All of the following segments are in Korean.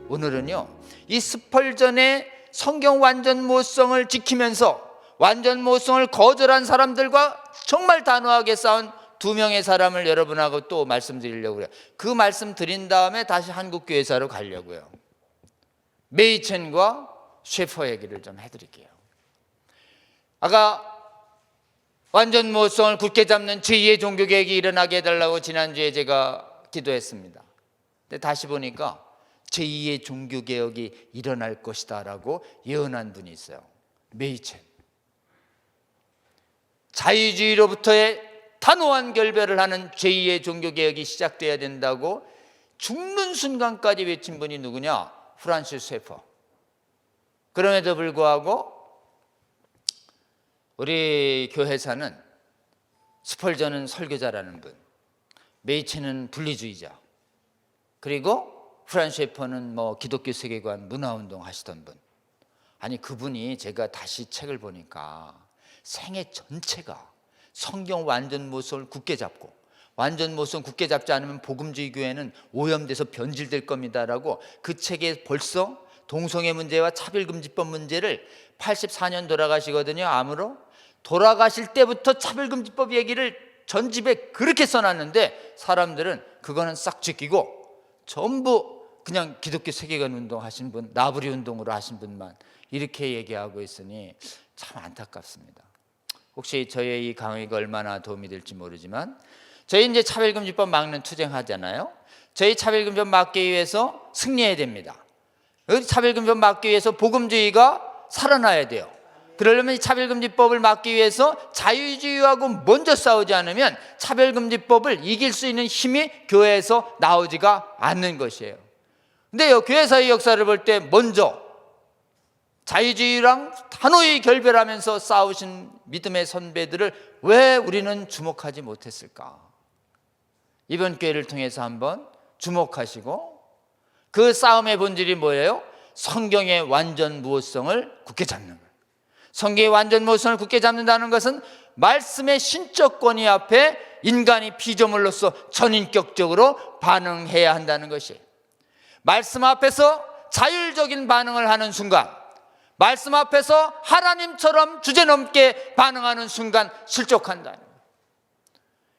오늘은요, 이 스펄전의 성경 완전모성을 지키면서 완전모성을 거절한 사람들과 정말 단호하게 싸운 두 명의 사람을 여러분하고 또 말씀드리려고 해요. 그 말씀 드린 다음에 다시 한국교회사로 가려고요. 메이첸과 셰퍼 얘기를 좀 해드릴게요. 아까 완전모성을 굳게 잡는 제2의 종교개혁이 일어나게 해달라고 지난주에 제가 기도했습니다. 근데 다시 보니까 제2의 종교개혁이 일어날 것이다 라고 예언한 분이 있어요. 메이첸. 자유주의로부터의 단호한 결별을 하는 제2의 종교개혁이 시작돼야 된다고 죽는 순간까지 외친 분이 누구냐? 프란시스 셰퍼. 그럼에도 불구하고 우리 교회사는 스펄전은 설교자라는 분, 메이첸은 분리주의자, 그리고 프란시스 셰퍼는 기독교 세계관 문화운동 하시던 분. 아니, 그분이 제가 다시 책을 보니까 생애 전체가 성경 완전모성을 굳게 잡고, 완전모성 굳게 잡지 않으면 복음주의 교회는 오염돼서 변질될 겁니다라고 그 책에 벌써 동성애 문제와 차별금지법 문제를 84년 돌아가시거든요. 암으로. 돌아가실 때부터 차별금지법 얘기를 전집에 그렇게 써놨는데 사람들은 그거는 싹 지키고 전부 그냥 기독교 세계관 운동 하신 분, 나부리 운동으로 하신 분만 이렇게 얘기하고 있으니 참 안타깝습니다. 혹시 저의 이 강의가 얼마나 도움이 될지 모르지만, 저희 이제 차별금지법 막는 투쟁하잖아요. 저희 차별금지법 막기 위해서 승리해야 됩니다. 차별금지법 막기 위해서 복음주의가 살아나야 돼요. 그러려면 이 차별금지법을 막기 위해서 자유주의하고 먼저 싸우지 않으면 차별금지법을 이길 수 있는 힘이 교회에서 나오지가 않는 것이에요. 근데요, 교회사의 역사를 볼 때 먼저 자유주의랑 단호히 결별하면서 싸우신 믿음의 선배들을 왜 우리는 주목하지 못했을까? 이번 기회를 통해서 한번 주목하시고, 그 싸움의 본질이 뭐예요? 성경의 완전무효성을 굳게 잡는 거예요. 성경의 완전무효성을 굳게 잡는다는 것은 말씀의 신적 권위 앞에 인간이 피조물로서 전인격적으로 반응해야 한다는 것이에요. 말씀 앞에서 자율적인 반응을 하는 순간, 말씀 앞에서 하나님처럼 주제넘게 반응하는 순간 실족한다는 거예요.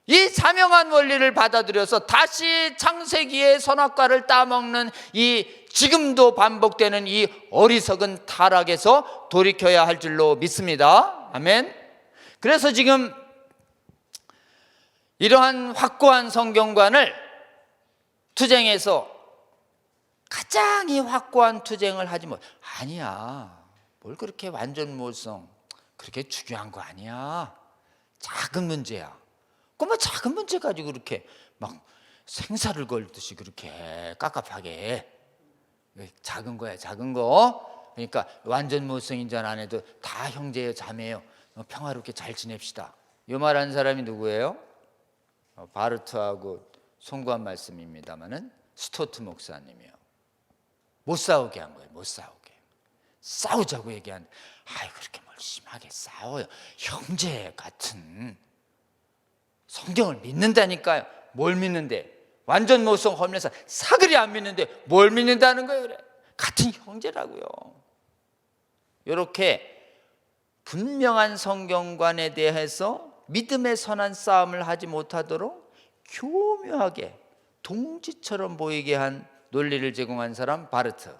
이 자명한 원리를 받아들여서 다시 창세기의 선악과를 따먹는 이 지금도 반복되는 이 어리석은 타락에서 돌이켜야 할 줄로 믿습니다. 아멘. 그래서 지금 이러한 확고한 성경관을 투쟁해서 가장 이 확고한 투쟁을 하지 못. 아니야, 뭘 그렇게 완전무효성 그렇게 중요한 거 아니야. 작은 문제야. 그 작은 문제 가지고 그렇게 막 생사를 걸듯이 그렇게 깝깝하게. 작은 거야, 작은 거. 그러니까 완전무효성 인정 안 해도 다 형제예요, 자매예요. 평화롭게 잘 지냅시다. 이 말하는 사람이 누구예요? 바르트하고 송구한 말씀입니다만은 스토트 목사님이요. 못 싸우게 한 거예요. 못 싸우게. 싸우자고 얘기하는데, 그렇게 뭘 심하게 싸워요. 형제 같은 성경을 믿는다니까요. 뭘 믿는데? 완전무효성 험내서 사그리 안 믿는데 뭘 믿는다는 거예요. 그래. 같은 형제라고요. 이렇게 분명한 성경관에 대해서 믿음의 선한 싸움을 하지 못하도록 교묘하게 동지처럼 보이게 한 논리를 제공한 사람 바르트.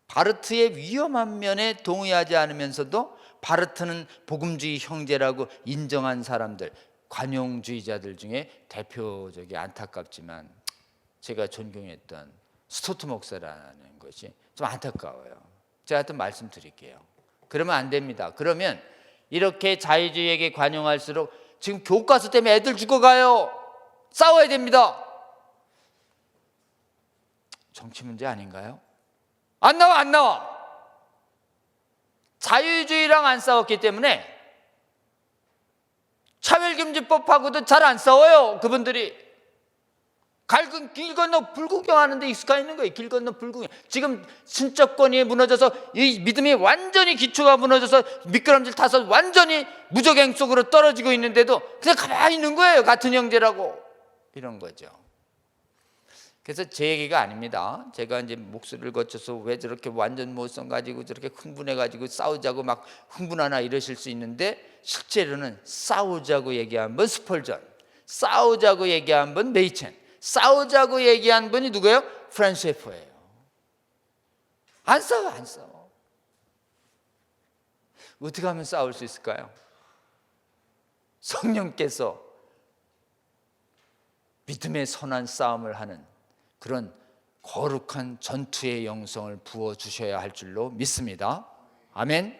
바르트의 위험한 면에 동의하지 않으면서도 바르트는 복음주의 형제라고 인정한 사람들, 관용주의자들 중에 대표적이 안타깝지만 제가 존경했던 스토트 목사라는 것이 좀 안타까워요. 제가 하여튼 말씀드릴게요. 그러면 안 됩니다. 그러면 이렇게 자유주의에게 관용할수록 지금 교과서 때문에 애들 죽어가요. 싸워야 됩니다. 정치 문제 아닌가요? 안 나와. 자유주의랑 안 싸웠기 때문에 차별금지법하고도 잘 안 싸워요. 그분들이 길 건너 불구경하는데 익숙해 있는 거예요. 길 건너 불구경. 지금 신적 권위에 무너져서 이 믿음이 완전히 기초가 무너져서 미끄럼질 타서 완전히 무적행 속으로 떨어지고 있는데도 그냥 가만히 있는 거예요. 같은 형제라고. 이런 거죠. 그래서 제 얘기가 아닙니다. 제가 이제 목소리를 거쳐서 왜 저렇게 완전 모성 가지고 저렇게 흥분해 가지고 싸우자고 막 흥분하나 이러실 수 있는데, 실제로는 싸우자고 얘기한 분 스펄전, 싸우자고 얘기한 분 메이첸, 싸우자고 얘기한 분이 누구예요? 프란스 셰퍼예요. 안 싸워, 안 싸워. 어떻게 하면 싸울 수 있을까요? 성령께서 믿음의 선한 싸움을 하는 그런 거룩한 전투의 영성을 부어주셔야 할 줄로 믿습니다. 아멘.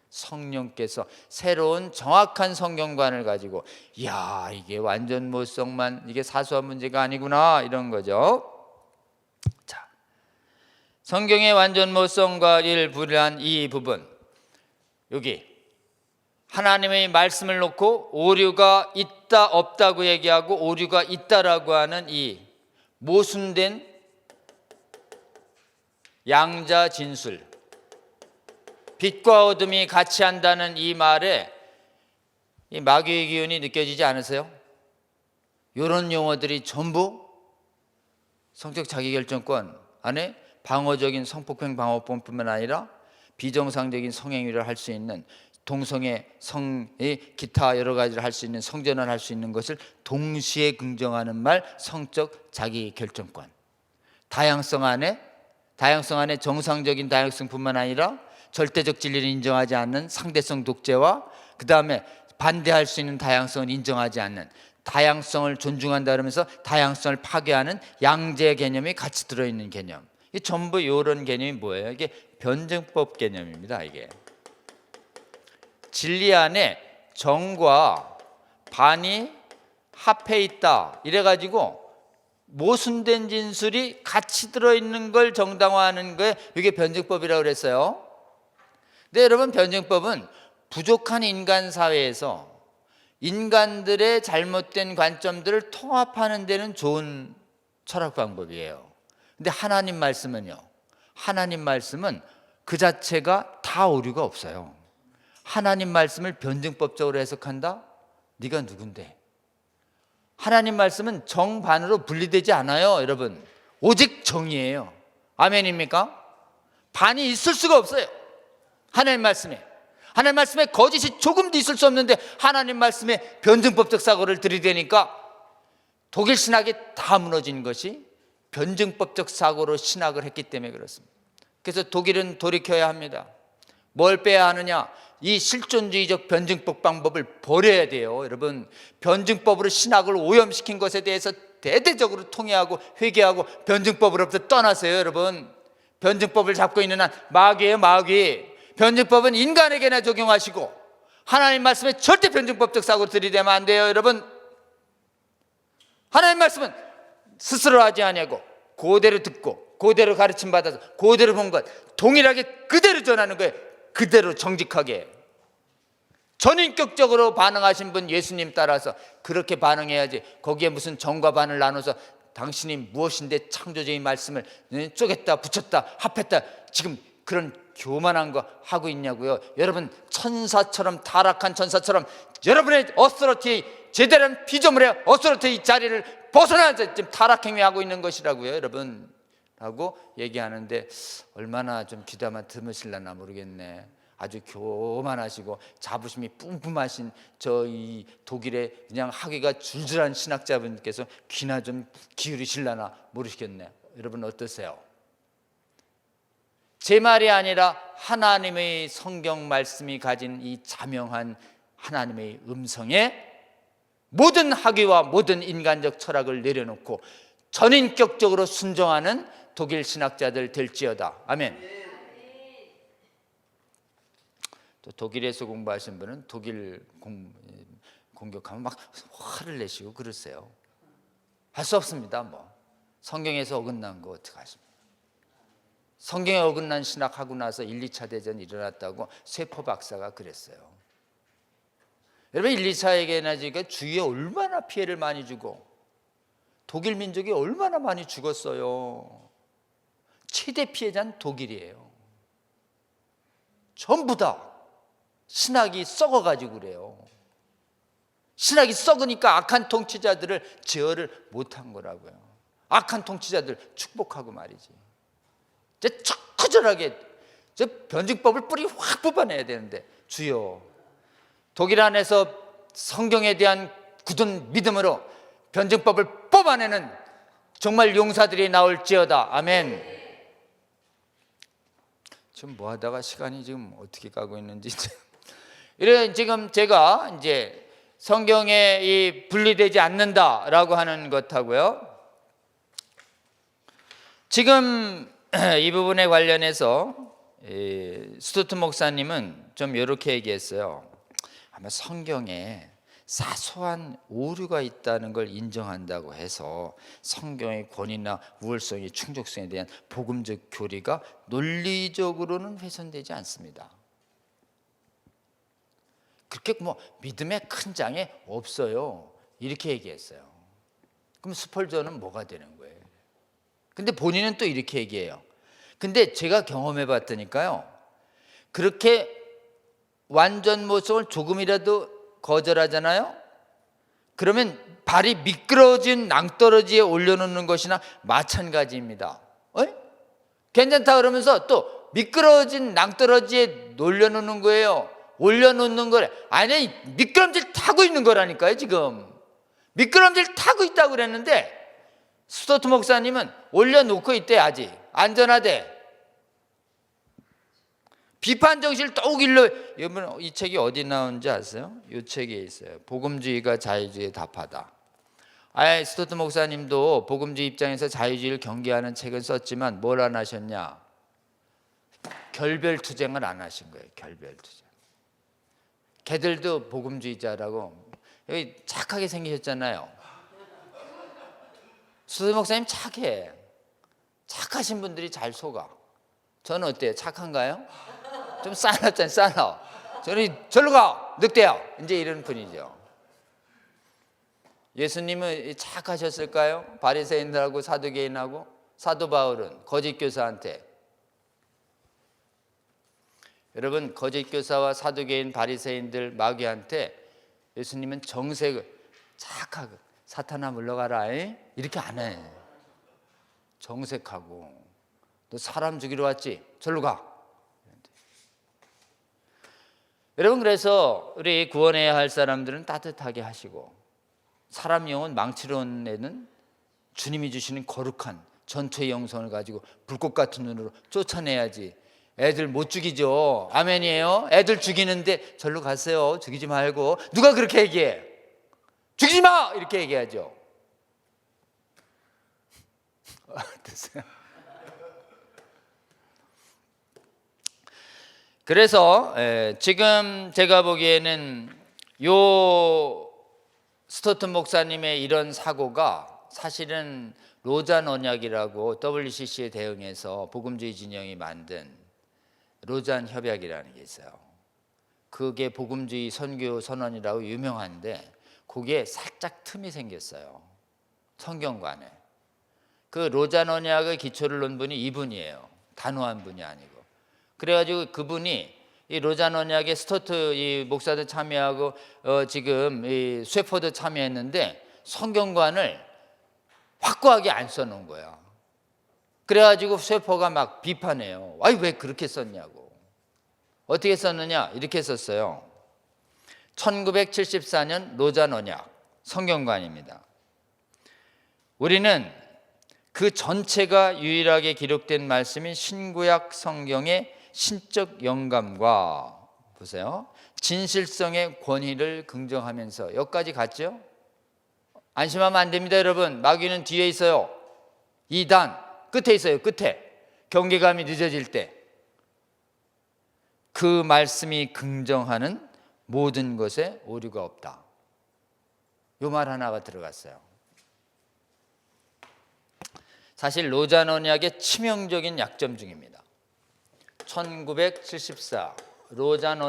성령께서 새로운 정확한 성경관을 가지고, 이야, 이게 완전 모성만, 이게 사소한 문제가 아니구나, 이런 거죠. 자, 성경의 완전 모성과 일부한 이 부분, 여기 하나님의 말씀을 놓고 오류가 있다 없다고 얘기하고 오류가 있다라고 하는 이 모순된 양자 진술, 빛과 어둠이 같이 한다는 이 말에 이 마귀의 기운이 느껴지지 않으세요? 이런 용어들이 전부 성적 자기결정권 안에 방어적인 성폭행 방어법뿐만 아니라 비정상적인 성행위를 할 수 있는, 동성애, 성의 기타 여러 가지를 할 수 있는, 성전환 할 수 있는 것을 동시에 긍정하는 말, 성적 자기결정권. 다양성 안에 정상적인 다양성뿐만 아니라 절대적 진리를 인정하지 않는 상대성 독재와, 그 다음에 반대할 수 있는 다양성을 인정하지 않는, 다양성을 존중한다 그러면서 다양성을 파괴하는 양재 개념이 같이 들어있는 개념. 이 전부 이런 개념이 뭐예요? 이게 변증법 개념입니다. 이게 진리 안에 정과 반이 합해 있다 이래가지고 모순된 진술이 같이 들어있는 걸 정당화하는 거에, 이게 변증법이라고 그랬어요. 근데 여러분, 변증법은 부족한 인간 사회에서 인간들의 잘못된 관점들을 통합하는 데는 좋은 철학 방법이에요. 근데 하나님 말씀은요, 하나님 말씀은 그 자체가 다 오류가 없어요. 하나님 말씀을 변증법적으로 해석한다? 네가 누군데? 하나님 말씀은 정반으로 분리되지 않아요, 여러분. 오직 정이에요. 아멘입니까? 반이 있을 수가 없어요, 하나님 말씀에. 하나님 말씀에 거짓이 조금도 있을 수 없는데 하나님 말씀에 변증법적 사고를 들이대니까 독일 신학이 다 무너진 것이 변증법적 사고로 신학을 했기 때문에 그렇습니다. 그래서 독일은 돌이켜야 합니다. 뭘 빼야 하느냐? 이 실존주의적 변증법 방법을 버려야 돼요. 여러분, 변증법으로 신학을 오염시킨 것에 대해서 대대적으로 통회하고 회개하고 변증법으로부터 떠나세요. 여러분, 변증법을 잡고 있는 한 마귀예요, 마귀. 변증법은 인간에게나 적용하시고 하나님 말씀에 절대 변증법적 사고를 들이대면 안 돼요. 여러분, 하나님 말씀은 스스로 하지 아니하고 그대로 듣고 그대로 가르침 받아서 그대로 본 것 동일하게 그대로 전하는 거예요. 그대로 정직하게. 전인격적으로 반응하신 분 예수님 따라서 그렇게 반응해야지, 거기에 무슨 정과 반을 나눠서 당신이 무엇인데 창조주의 말씀을 쪼갰다 붙였다 합했다 지금 그런 교만한 거 하고 있냐고요. 여러분, 천사처럼, 타락한 천사처럼 여러분의 어스러티, 제대로 피조물의 어스러티 자리를 벗어나서 지금 타락행위하고 있는 것이라고요, 여러분 라고 얘기하는데, 얼마나 좀 귀담아 들으실려나 모르겠네. 아주 교만하시고 자부심이 뿜뿜하신 이 독일의 그냥 학위가 줄줄한 신학자분께서 귀나 좀 기울이실려나 모르시겠네. 여러분 어떠세요? 제 말이 아니라 하나님의 성경 말씀이 가진 이 자명한 하나님의 음성에 모든 학위와 모든 인간적 철학을 내려놓고 전인격적으로 순종하는 독일 신학자들 될지어다. 아멘. 또 독일에서 공부하신 분은 독일 공격하면 막 화를 내시고 그러세요. 할 수 없습니다. 뭐 성경에서 어긋난 거 어떡하십니까? 성경에 어긋난 신학하고 나서 1, 2차 대전이 일어났다고 세포 박사가 그랬어요. 여러분, 1, 2차 대전이니까 주위에 얼마나 피해를 많이 주고 독일 민족이 얼마나 많이 죽었어요. 최대 피해자는 독일이에요. 전부 다 신학이 썩어가지고 그래요. 신학이 썩으니까 악한 통치자들을 제어를 못한 거라고요. 악한 통치자들 축복하고 말이지. 이제 처절하게 저 변증법을 뿌리 확 뽑아내야 되는데, 주여 독일 안에서 성경에 대한 굳은 믿음으로 변증법을 뽑아내는 정말 용사들이 나올지어다. 아멘. 지금 뭐 하다가 시간이 지금 어떻게 가고 있는지. 이래 지금 제가 이제 성경에 이 분리되지 않는다라고 하는 것하고요, 지금 이 부분에 관련해서 스토트 목사님은 좀 이렇게 얘기했어요. 아마 성경에 사소한 오류가 있다는 걸 인정한다고 해서 성경의 권위나 우월성의 충족성에 대한 복음적 교리가 논리적으로는 훼손되지 않습니다. 그렇게 뭐 믿음의 큰 장애 없어요, 이렇게 얘기했어요. 그럼 스펄전은 뭐가 되는 거예요? 근데 본인은 또 이렇게 얘기해요. 근데 제가 경험해 봤더니까요, 그렇게 완전 모성을 조금이라도 거절하잖아요. 그러면 발이 미끄러진 낭떠러지에 올려놓는 것이나 마찬가지입니다. 괜찮다 그러면서 또 미끄러진 낭떠러지에 올려놓는 거예요. 올려놓는 거래. 아니, 미끄럼질 타고 있는 거라니까요. 지금 미끄럼질 타고 있다고 그랬는데 스토트 목사님은 올려놓고 있대. 아직 안전하대. 비판 정신을 더욱 일러. 여러분, 이 책이 어디 나오는지 아세요? 이 책에 있어요. 복음주의가 자유주의에 답하다. 스토트 목사님도 복음주의 입장에서 자유주의를 경계하는 책을 썼지만 뭘 안 하셨냐? 결별투쟁을 안 하신 거예요. 결별투쟁. 걔들도 복음주의자라고 여기 착하게 생기셨잖아요. 스토트 목사님 착해. 착하신 분들이 잘 속아. 저는 어때요? 착한가요? 좀 싸놨잖아요. 싸나. 저는 절로 가, 늑대야, 이제 이런 분이죠. 예수님은 착하셨을까요? 바리새인들하고 사두개인하고. 사도 바울은 거짓 교사한테, 여러분, 거짓 교사와 사두개인, 바리새인들, 마귀한테 예수님은 정색을, 착하고 사탄아 물러가라, 이렇게 안 해. 정색하고, 너 사람 죽이러 왔지? 절로 가. 여러분, 그래서 우리 구원해야 할 사람들은 따뜻하게 하시고, 사람 영혼 망치러 온 애는 주님이 주시는 거룩한 전투의 영성을 가지고 불꽃 같은 눈으로 쫓아내야지. 애들 못 죽이죠. 아멘이에요. 애들 죽이는데 절로 가세요, 죽이지 말고. 누가 그렇게 얘기해? 죽이지 마! 이렇게 얘기하죠. 됐어요. 그래서 지금 제가 보기에는 요 스토트 목사님의 이런 사고가 사실은 로잔 언약이라고 WCC에 대응해서 복음주의 진영이 만든 로잔 협약이라는 게 있어요. 그게 복음주의 선교 선언이라고 유명한데 거기에 살짝 틈이 생겼어요. 성경관에. 그 로잔 언약의 기초를 놓은 분이 이분이에요. 단호한 분이 아니고. 그래가지고 그분이 이 로잔 언약에 스토트 이 목사도 참여하고 지금 이 쇠포도 참여했는데 성경관을 확고하게 안 써놓은 거야. 그래가지고 쇠포가 막 비판해요. 아니, 왜 그렇게 썼냐고. 어떻게 썼느냐? 이렇게 썼어요. 1974년 로잔 언약 성경관입니다. 우리는 그 전체가 유일하게 기록된 말씀인 신구약 성경의 신적 영감과, 보세요, 진실성의 권위를 긍정하면서, 여기까지 갔죠? 안심하면 안 됩니다, 여러분. 마귀는 뒤에 있어요. 2단 끝에 있어요. 끝에. 경계감이 늦어질 때 그 말씀이 긍정하는 모든 것에 오류가 없다. 요 말 하나가 들어갔어요. 사실 로잔 언약의 치명적인 약점 중입니다. 1974 로잔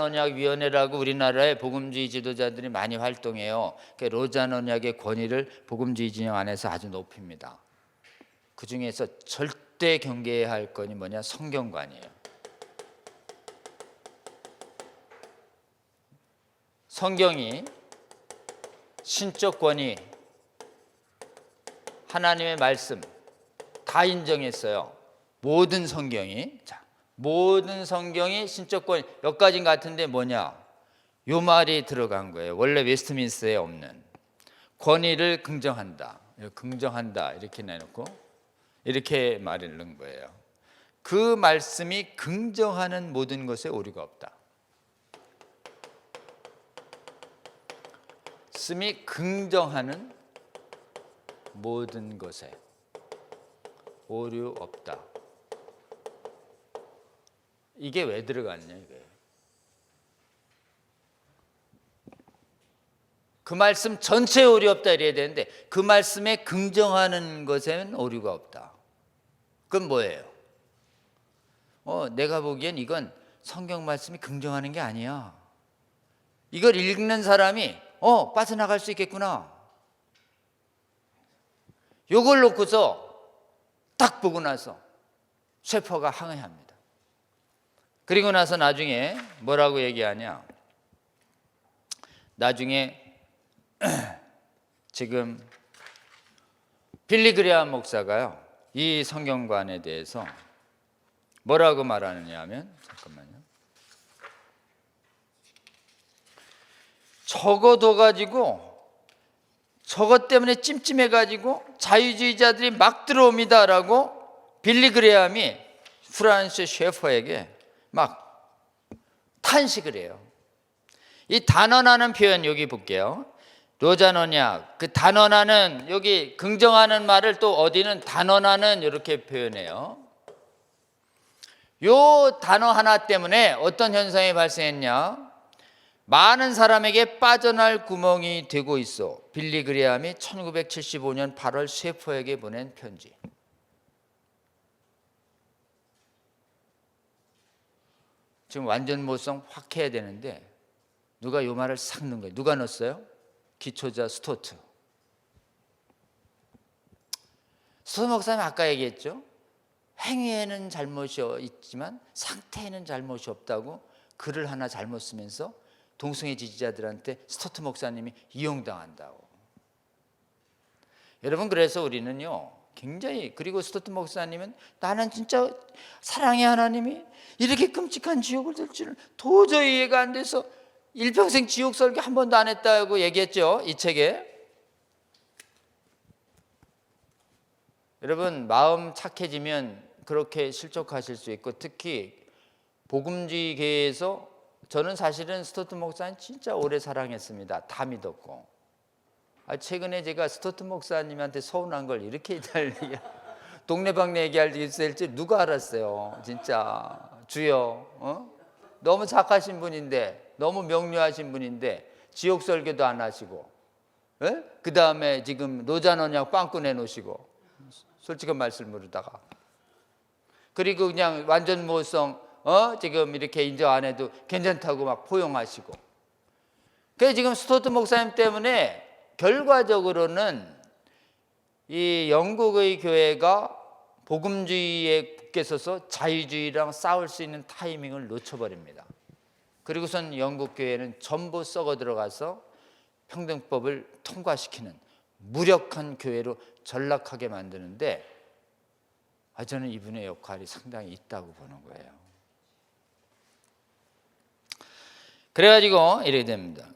언약위원회라고 우리나라의 복음주의 지도자들이 많이 활동해요. 로잔 언약의 권위를 복음주의 진영 안에서 아주 높입니다. 그 중에서 절대 경계해야 할 건이 뭐냐? 성경관이에요. 성경이 신적 권위, 하나님의 말씀 다 인정했어요. 모든 성경이. 자, 모든 성경이 신적권 여기까지인 것 같은데 뭐냐? 요 말이 들어간 거예요. 원래 웨스트민스터에 없는 권위를 긍정한다. 긍정한다 이렇게 내놓고 이렇게 말을 넣은 거예요. 그 말씀이 긍정하는 모든 것에 오류가 없다. 말씀이 긍정하는 모든 것에 오류 없다. 이게 왜 들어갔냐 이게. 그 말씀 전체에 오류 없다 이래야 되는데 그 말씀에 긍정하는 것에는 오류가 없다. 그건 뭐예요? 내가 보기엔 이건 성경 말씀이 긍정하는 게 아니야. 이걸 읽는 사람이 빠져나갈 수 있겠구나. 요걸 놓고서 딱 보고 나서 셰퍼가 항의합니다. 그리고 나서 나중에 뭐라고 얘기하냐? 나중에 지금 빌리 그레이엄 목사가요, 이 성경관에 대해서 뭐라고 말하느냐 하면, 잠깐만요. 저거 둬가지고 저것 때문에 찜찜해가지고 자유주의자들이 막 들어옵니다라고 빌리 그레이엄이 프란시스 셰퍼에게 막 탄식을 해요. 이 단언하는 표현 여기 볼게요. 로잔 언약, 그 단언하는, 여기 긍정하는 말을 또 어디는 단언하는 이렇게 표현해요. 요 단어 하나 때문에 어떤 현상이 발생했냐? 많은 사람에게 빠져날 구멍이 되고 있어. 빌리 그레이엄이 1975년 8월 셰퍼에게 보낸 편지. 지금 완전 모성 확 해야 되는데 누가 요 말을 싹 넣은 거예요. 누가 넣었어요? 기초자 스토트. 스토트 목사님 아까 얘기했죠. 행위에는 잘못이 있지만 상태에는 잘못이 없다고 글을 하나 잘못 쓰면서 동성애 지지자들한테 스토트 목사님이 이용당한다고. 여러분, 그래서 우리는요 굉장히, 그리고 스토트 목사님은 나는 진짜 사랑의 하나님이 이렇게 끔찍한 지옥을 줄 줄은 도저히 이해가 안 돼서 일평생 지옥 설교 한 번도 안 했다고 얘기했죠, 이 책에. 여러분, 마음 착해지면 그렇게 실족하실 수 있고, 특히 복음주의계에서 저는 사실은 스토트 목사님 진짜 오래 사랑했습니다. 다 믿었고. 최근에 제가 스토트 목사님한테 서운한 걸 이렇게 동네방네 얘기할 수 있을지 누가 알았어요. 진짜 주여, 너무 착하신 분인데, 너무 명료하신 분인데 지옥 설교도 안 하시고, 그 다음에 지금 로잔 언약 빵꾸 내놓으시고, 솔직한 말씀을 모르다가, 그리고 그냥 완전 모성 지금 이렇게 인정 안 해도 괜찮다고 막 포용하시고. 그래서 지금 스토트 목사님 때문에 결과적으로는 이 영국의 교회가 복음주의에 굳게 서서 자유주의랑 싸울 수 있는 타이밍을 놓쳐버립니다. 그리고선 영국 교회는 전부 썩어 들어가서 평등법을 통과시키는 무력한 교회로 전락하게 만드는데, 저는 이분의 역할이 상당히 있다고 보는 거예요. 그래가지고 이렇게 됩니다.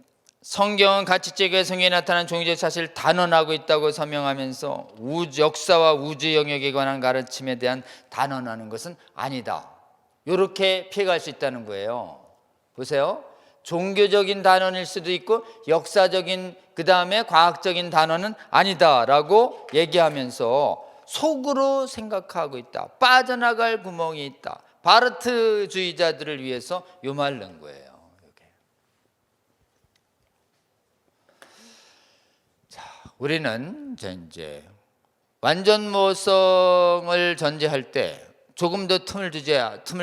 성경은 가치적인 성경에 나타난 종교적 사실을 단언하고 있다고 설명하면서 역사와 우주 영역에 관한 가르침에 대한 단언하는 것은 아니다, 이렇게 피해갈 수 있다는 거예요. 보세요. 종교적인 단언일 수도 있고 역사적인, 그 다음에 과학적인 단언은 아니다라고 얘기하면서 속으로 생각하고 있다, 빠져나갈 구멍이 있다, 바르트주의자들을 위해서 요 말 넣은 거예요. 우리는 이제 완전 모성을 전제할 때 조금 더 틈을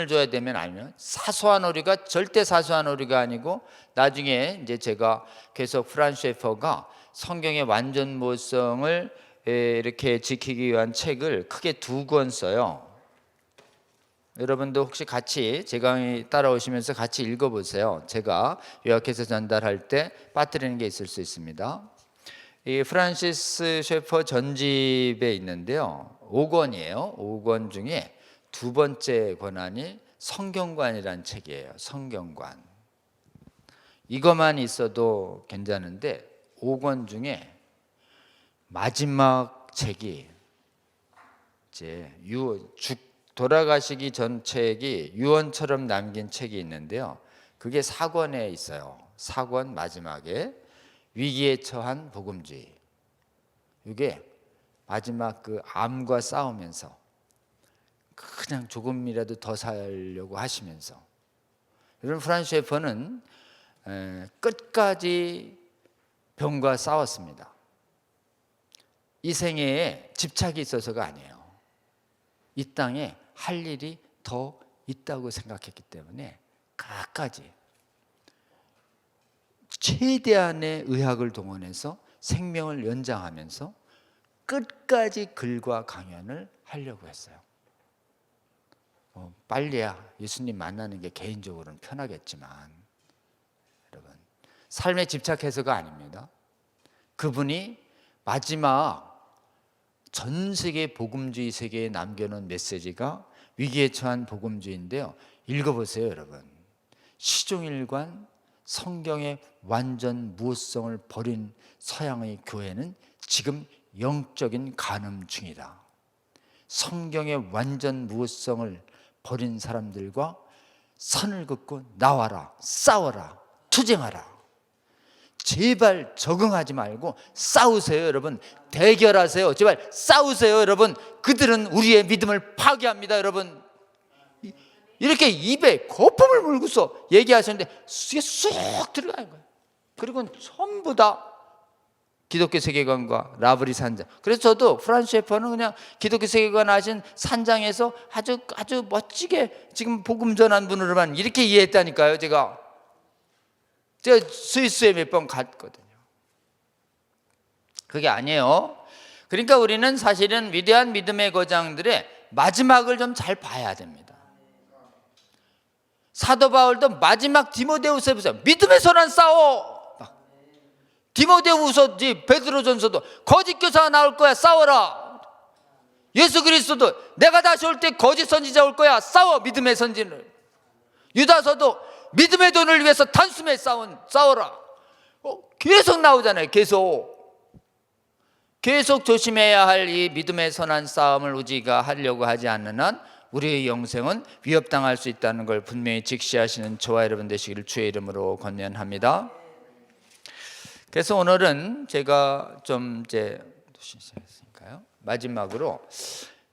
줘야 되면, 아니면 사소한 오류가 절대 사소한 오류가 아니고, 나중에 이제 제가 계속 프란시스 셰퍼가 성경의 완전 모성을 이렇게 지키기 위한 책을 크게 2권 써요. 여러분도 혹시 같이 제 강의 따라오시면서 같이 읽어보세요. 제가 요약해서 전달할 때 빠뜨리는 게 있을 수 있습니다. 이 프란시스 셰퍼 전집에 있는데요, 5권이에요. 5권 중에 두 번째 권안이 성경관이라는 책이에요. 성경관. 이것만 있어도 괜찮은데 5권 중에 마지막 책이 이제 돌아가시기 전 책이 유언처럼 남긴 책이 있는데요, 그게 4권에 있어요. 4권 마지막에 위기에 처한 복음주의. 이게 마지막 그 암과 싸우면서 그냥 조금이라도 더 살려고 하시면서, 여러분 프란시스 셰퍼는 끝까지 병과 싸웠습니다. 이 생애에 집착이 있어서가 아니에요. 이 땅에 할 일이 더 있다고 생각했기 때문에 끝까지 최대한의 의학을 동원해서 생명을 연장하면서 끝까지 글과 강연을 하려고 했어요. 빨리야 예수님 만나는 게 개인적으로는 편하겠지만, 여러분 삶에 집착해서가 아닙니다. 그분이 마지막 전 세계 복음주의 세계에 남겨놓은 메시지가 위기에 처한 복음주의인데요, 읽어보세요. 여러분, 시종일관 성경의 완전 무엇성을 버린 서양의 교회는 지금 영적인 간음 중이다. 성경의 완전 무엇성을 버린 사람들과 선을 긋고 나와라, 싸워라, 투쟁하라. 제발 적응하지 말고 싸우세요. 여러분, 대결하세요. 제발 싸우세요. 여러분, 그들은 우리의 믿음을 파괴합니다. 여러분, 이렇게 입에 거품을 물고서 얘기하셨는데 이게 쑥 들어가는 거예요. 그리고 전부 다 기독교 세계관과 라브리 산장. 그래서 저도 프란시스 셰퍼는 그냥 기독교 세계관 하신 산장에서 아주 멋지게 지금 복음 전한 분으로만 이렇게 이해했다니까요. 제가 스위스에 몇 번 갔거든요. 그게 아니에요. 그러니까 우리는 사실은 위대한 믿음의 거장들의 마지막을 좀 잘 봐야 됩니다. 사도 바울도 마지막 디모데후서에 보세요. 믿음에서는 싸워. 디모데후서, 베드로전서도 거짓 교사가 나올 거야, 싸워라. 예수 그리스도도 내가 다시 올 때 거짓 선지자 올 거야, 싸워. 믿음의 선진을. 유다서도 믿음의 돈을 위해서 단숨에 싸워라. 계속 나오잖아요. 계속 조심해야 할 이 믿음의 선한 싸움을 우리가 하려고 하지 않는 한 우리의 영생은 위협당할 수 있다는 걸 분명히 직시하시는 저와 여러분 되시기를 주의 이름으로 권면합니다. 그래서 오늘은 제가 좀 마지막으로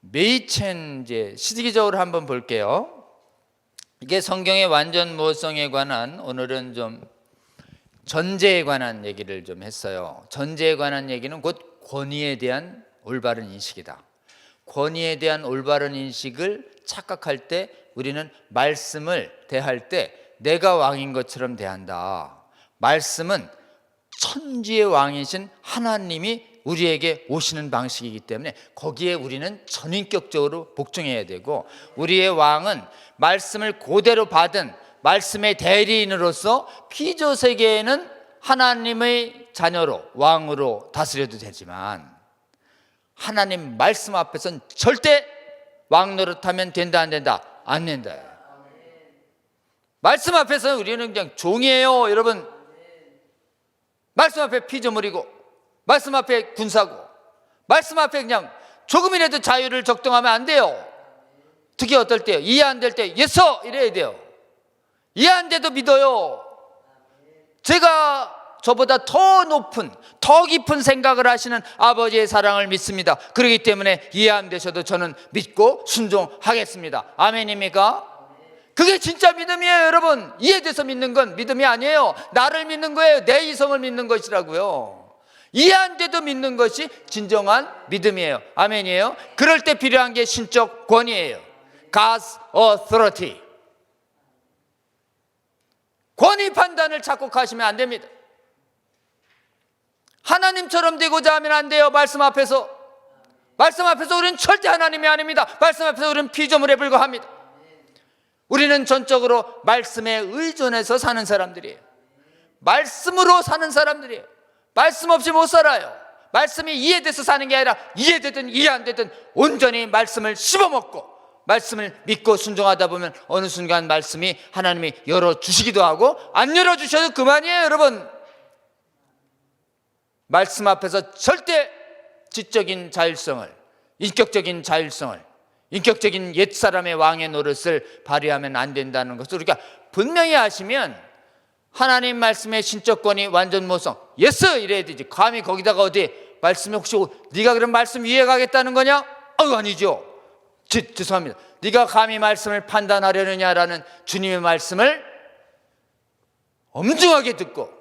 메이첸 시기적으로 한번 볼게요. 이게 성경의 완전 무엇성에 관한, 오늘은 좀 전제에 관한 얘기를 좀 했어요. 전제에 관한 얘기는 곧 권위에 대한 올바른 인식이다. 권위에 대한 올바른 인식을 착각할 때 우리는 말씀을 대할 때 내가 왕인 것처럼 대한다. 말씀은 천지의 왕이신 하나님이 우리에게 오시는 방식이기 때문에 거기에 우리는 전인격적으로 복종해야 되고, 우리의 왕은 말씀을 그대로 받은 말씀의 대리인으로서 피조 세계에는 하나님의 자녀로 왕으로 다스려도 되지만 하나님 말씀 앞에서는 절대 왕 노릇하면 된다 안 된다? 안 된다. 말씀 앞에서는 우리는 그냥 종이에요. 여러분, 말씀 앞에 피조물이고, 말씀 앞에 군사고, 말씀 앞에 그냥 조금이라도 자유를 적동하면 안 돼요. 특히 어떨 때요? 이해 안 될 때 예서 이래야 돼요. 이해 안 돼도 믿어요. 제가 저보다 더 높은, 더 깊은 생각을 하시는 아버지의 사랑을 믿습니다. 그렇기 때문에 이해 안 되셔도 저는 믿고 순종하겠습니다. 아멘입니까? 그게 진짜 믿음이에요. 여러분, 이해돼서 믿는 건 믿음이 아니에요. 나를 믿는 거예요. 내 이성을 믿는 것이라고요. 이해 안 돼도 믿는 것이 진정한 믿음이에요. 아멘이에요. 그럴 때 필요한 게 신적 권위예요. God's authority. 권위 판단을 착각하시면 안 됩니다. 하나님처럼 되고자 하면 안 돼요. 말씀 앞에서 우리는 절대 하나님이 아닙니다. 말씀 앞에서 우리는 피조물에 불과합니다. 우리는 전적으로 말씀에 의존해서 사는 사람들이에요. 말씀으로 사는 사람들이에요. 말씀 없이 못 살아요. 말씀이 이해돼서 사는 게 아니라 이해되든 이해 안 되든 온전히 말씀을 씹어먹고 말씀을 믿고 순종하다 보면 어느 순간 말씀이 하나님이 열어주시기도 하고 안 열어주셔도 그만이에요. 여러분, 말씀 앞에서 절대 지적인 자율성을, 인격적인 자율성을, 인격적인 옛사람의 왕의 노릇을 발휘하면 안 된다는 것을 우리가 분명히 아시면 하나님 말씀의 신적권이 완전 모성 예스 이래야 되지. 감히 거기다가 어디 말씀에 혹시 네가 그런 말씀 위에 가겠다는 거냐? 아니죠. 죄송합니다. 네가 감히 말씀을 판단하려느냐라는 주님의 말씀을 엄중하게 듣고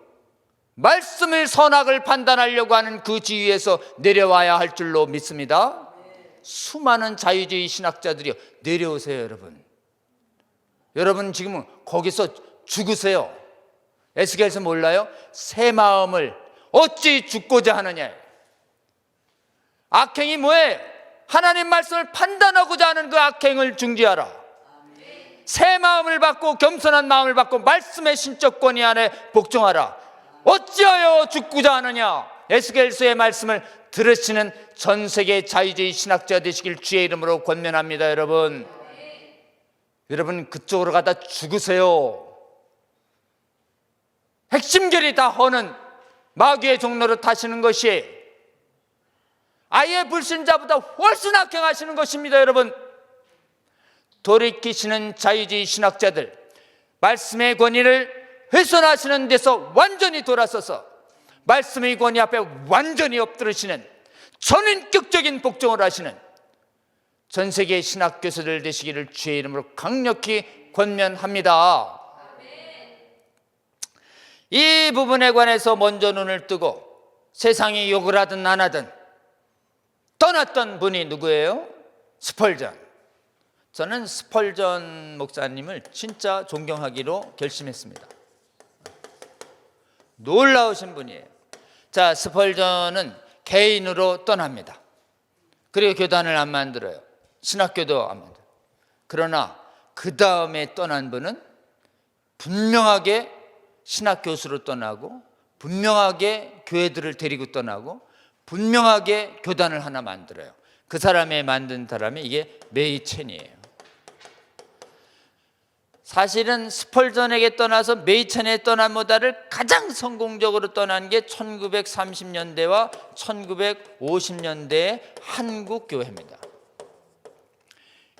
말씀을 선악을 판단하려고 하는 그 지위에서 내려와야 할 줄로 믿습니다. 수많은 자유주의 신학자들이요, 내려오세요. 여러분 지금은 거기서 죽으세요. 에스겔서 몰라요? 새 마음을 어찌 죽고자 하느냐. 악행이 뭐예요? 하나님 말씀을 판단하고자 하는 그 악행을 중지하라. 새 마음을 받고 겸손한 마음을 받고 말씀의 신적 권위 안에 복종하라. 어찌하여 죽고자 하느냐. 에스겔서의 말씀을 들으시는 전 세계 자유주의 신학자 되시길 주의 이름으로 권면합니다. 여러분 그쪽으로 가다 죽으세요. 핵심결이 다 허는 마귀의 종로를 타시는 것이 아예 불신자보다 훨씬 악행하시는 것입니다. 여러분, 돌이키시는 자유주의 신학자들, 말씀의 권위를 훼손하시는 데서 완전히 돌아서서 말씀의 권위 앞에 완전히 엎드리시는 전인격적인 복종을 하시는 전 세계 신학 교수들 되시기를 주의 이름으로 강력히 권면합니다. 이 부분에 관해서 먼저 눈을 뜨고 세상이 욕을 하든 안 하든 떠났던 분이 누구예요? 스펄전. 저는 스펄전 목사님을 진짜 존경하기로 결심했습니다. 놀라우신 분이에요. 자, 스펄전은 개인으로 떠납니다. 그리고 교단을 안 만들어요. 신학교도 안 만들어요. 그러나 그 다음에 떠난 분은 분명하게 신학교수로 떠나고 분명하게 교회들을 데리고 떠나고 분명하게 교단을 하나 만들어요. 그 사람의 만든 사람이 이게 메이첸이에요. 사실은 스펄전에게 떠나서 메이첸에 떠난 모다를 가장 성공적으로 떠난 게 1930년대와 1950년대의 한국 교회입니다.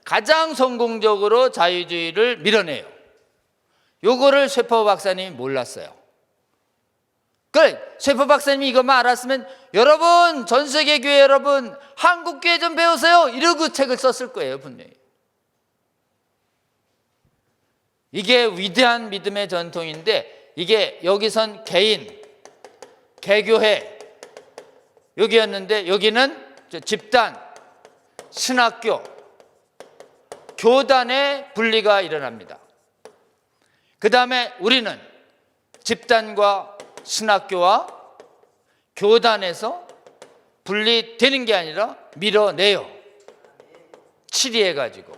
가장 성공적으로 자유주의를 밀어내요. 요거를 쇠퍼 박사님이 몰랐어요. 그래, 쇠퍼 박사님이 이것만 알았으면 여러분, 전 세계 교회 여러분, 한국 교회 좀 배우세요 이러고 책을 썼을 거예요, 분명히. 이게 위대한 믿음의 전통인데 이게 여기선 개인, 개교회 여기였는데 여기는 집단, 신학교, 교단의 분리가 일어납니다. 그 다음에 우리는 집단과 신학교와 교단에서 분리되는 게 아니라 밀어내요. 치리해가지고.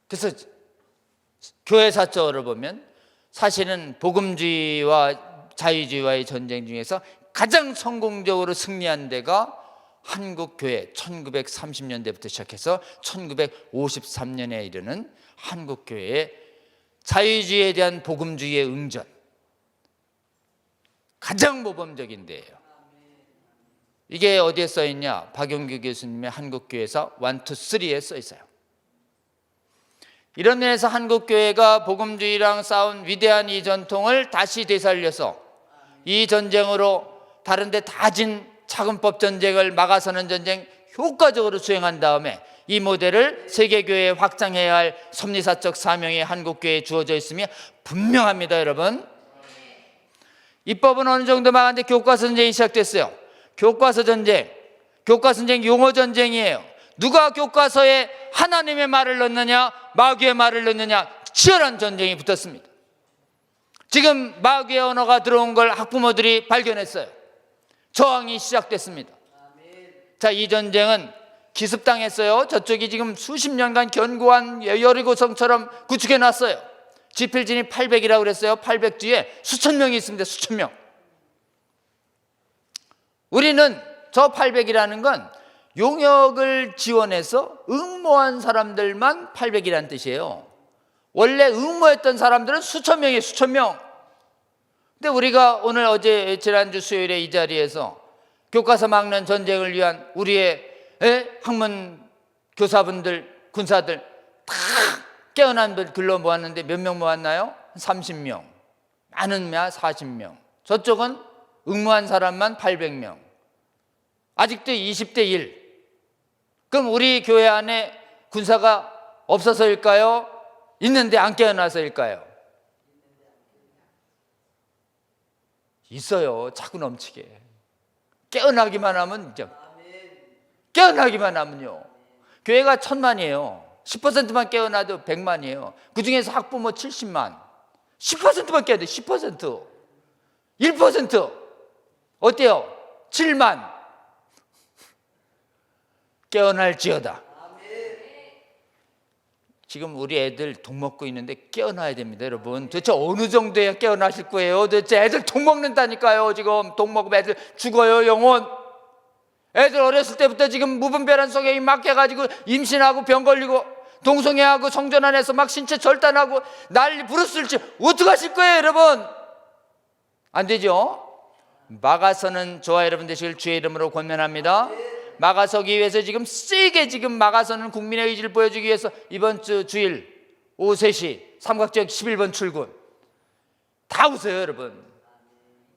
그래서 교회 사적으로 보면 사실은 복음주의와 자유주의와의 전쟁 중에서 가장 성공적으로 승리한 데가 한국교회 1930년대부터 시작해서 1953년에 이르는 한국교회의 자유주의에 대한 복음주의의 응전, 가장 모범적인 데예요. 이게 어디에 써 있냐? 박용규 교수님의 한국교회사 1, 2, 3에 써 있어요. 이런 면에서 한국교회가 복음주의랑 싸운 위대한 이 전통을 다시 되살려서 이 전쟁으로 다른 데 다 진 차근법 전쟁을 막아서는 전쟁 효과적으로 수행한 다음에 이 모델을 세계교회에 확장해야 할 섭리사적 사명이 한국교회에 주어져 있으며 분명합니다. 여러분, 입법은 어느 정도 막았는데 교과서 전쟁이 시작됐어요. 교과서 전쟁 용어 전쟁이에요. 누가 교과서에 하나님의 말을 넣느냐 마귀의 말을 넣느냐 치열한 전쟁이 붙었습니다. 지금 마귀의 언어가 들어온 걸 학부모들이 발견했어요. 저항이 시작됐습니다. 자, 이 전쟁은 기습당했어요. 저쪽이 지금 수십 년간 견고한 여리고성처럼 구축해놨어요. 지필진이 800이라고 그랬어요. 800 뒤에 수천 명이 있습니다. 수천 명. 우리는 저 800이라는 건 용역을 지원해서 응모한 사람들만 800이라는 뜻이에요. 원래 응모했던 사람들은 수천 명이에요, 수천 명. 근데 우리가 오늘 어제 지난주 수요일에 이 자리에서 교과서 막는 전쟁을 위한 우리의 학문 교사분들, 군사들 다 깨어난 분 글로 모았는데 몇 명 모았나요? 30명. 많으면 40명. 저쪽은 응모한 사람만 800명. 아직도 20대 1. 그럼 우리 교회 안에 군사가 없어서일까요? 있는데 안 깨어나서일까요? 있어요. 차고 넘치게. 깨어나기만 하면 이제 깨어나기만 하면요. 교회가 1000만이에요. 10%만 깨어나도 100만이에요. 그 중에서 학부모 70만. 10%만 깨야 돼. 10%. 1% 어때요? 7만. 깨어날지어다. 지금 우리 애들 독 먹고 있는데 깨어나야 됩니다, 여러분. 도대체 어느 정도야 깨어나실 거예요? 도대체 애들 독 먹는다니까요. 지금 독 먹으면 애들 죽어요, 영혼. 애들 어렸을 때부터 지금 무분별한 성에 맡겨가지고 임신하고 병 걸리고 동성애하고 성전 안에서 막 신체 절단하고 난리 부르스를지 어떡하실 거예요, 여러분? 안 되죠? 막아서는 저와 여러분 되시길 주의 이름으로 권면합니다. 막아서기 위해서 지금 세게 지금 막아서는 국민의 의지를 보여주기 위해서 이번 주 주일 오후 3시 삼각지역 11번 출근 다 오세요, 여러분.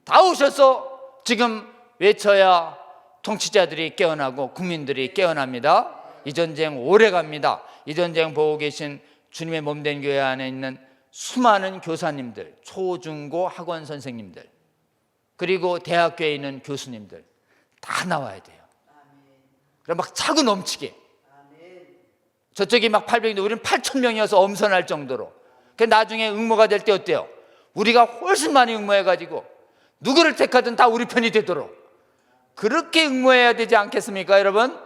다 오셔서 지금 외쳐야 통치자들이 깨어나고 국민들이 깨어납니다. 이 전쟁 오래 갑니다. 이 전쟁 보고 계신 주님의 몸된 교회 안에 있는 수많은 교사님들, 초중고 학원 선생님들, 그리고 대학교에 있는 교수님들 다 나와야 돼요. 그럼 막 차고 넘치게. 저쪽이 막 800인데 우리는 8,000명이어서 엄선할 정도로. 그 나중에 응모가 될 때 어때요? 우리가 훨씬 많이 응모해가지고 누구를 택하든 다 우리 편이 되도록 그렇게 응모해야 되지 않겠습니까, 여러분?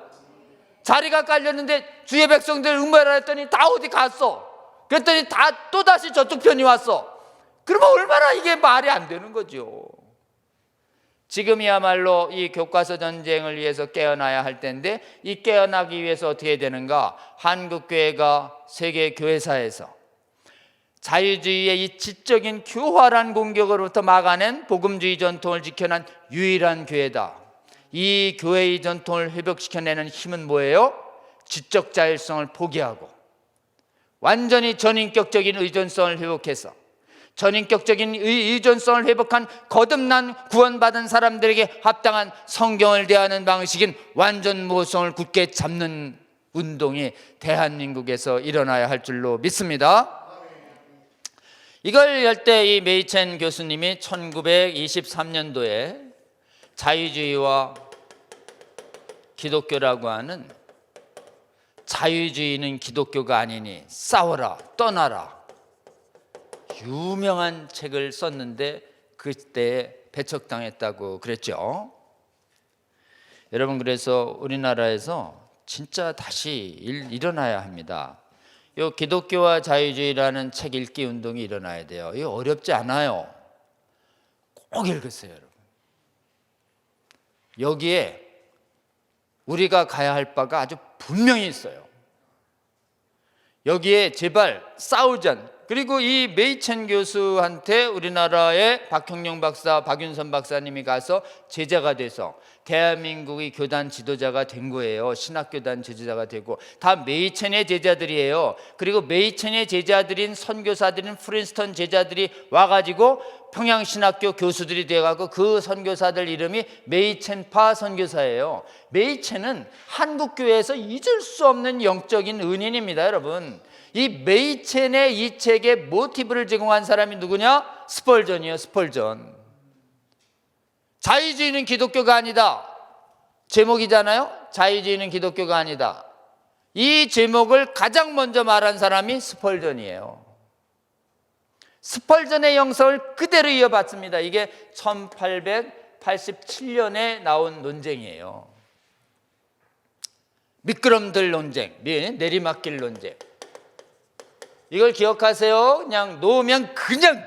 자리가 깔렸는데 주의 백성들 응모하라 했더니 다 어디 갔어. 그랬더니 다 또다시 저쪽 편이 왔어. 그러면 얼마나 이게 말이 안 되는 거죠. 지금이야말로 이 교과서 전쟁을 위해서 깨어나야 할 텐데 이 깨어나기 위해서 어떻게 되는가? 한국교회가 세계 교회사에서 자유주의의 이 지적인 교활한 공격으로부터 막아낸 복음주의 전통을 지켜낸 유일한 교회다. 이 교회의 전통을 회복시켜내는 힘은 뭐예요? 지적 자율성을 포기하고 완전히 전인격적인 의존성을 회복해서 전인격적인 의존성을 회복한 거듭난 구원받은 사람들에게 합당한 성경을 대하는 방식인 완전 모성을 굳게 잡는 운동이 대한민국에서 일어나야 할 줄로 믿습니다. 이걸 할 때 이 메이첸 교수님이 1923년도에 자유주의와 기독교라고 하는 자유주의는 기독교가 아니니 싸워라 떠나라 유명한 책을 썼는데 그때 배척당했다고 그랬죠. 여러분, 그래서 우리나라에서 진짜 다시 일어나야 합니다. 이 기독교와 자유주의라는 책 읽기 운동이 일어나야 돼요. 이거 어렵지 않아요. 꼭 읽으세요, 여러분. 여기에 우리가 가야 할 바가 아주 분명히 있어요. 여기에 제발 싸우지 않. 그리고 이 메이첸 교수한테 우리나라의 박형룡 박사, 박윤선 박사님이 가서 제자가 돼서 대한민국의 교단 지도자가 된 거예요. 신학교단 지도자가 되고 다 메이첸의 제자들이에요. 그리고 메이첸의 제자들인 선교사들인 프린스턴 제자들이 와가지고 평양신학교 교수들이 돼가고 그 선교사들 이름이 메이첸파 선교사예요. 메이첸은 한국교회에서 잊을 수 없는 영적인 은인입니다, 여러분. 이 메이첸의 이 책에 모티브를 제공한 사람이 누구냐? 스펄전이에요, 스펄전. 자유주의는 기독교가 아니다. 제목이잖아요. 자유주의는 기독교가 아니다. 이 제목을 가장 먼저 말한 사람이 스펄전이에요. 스펄전의 영성을 그대로 이어받습니다. 이게 1887년에 나온 논쟁이에요. 미끄럼들 논쟁, 내리막길 논쟁. 이걸 기억하세요. 그냥 놓으면 그냥.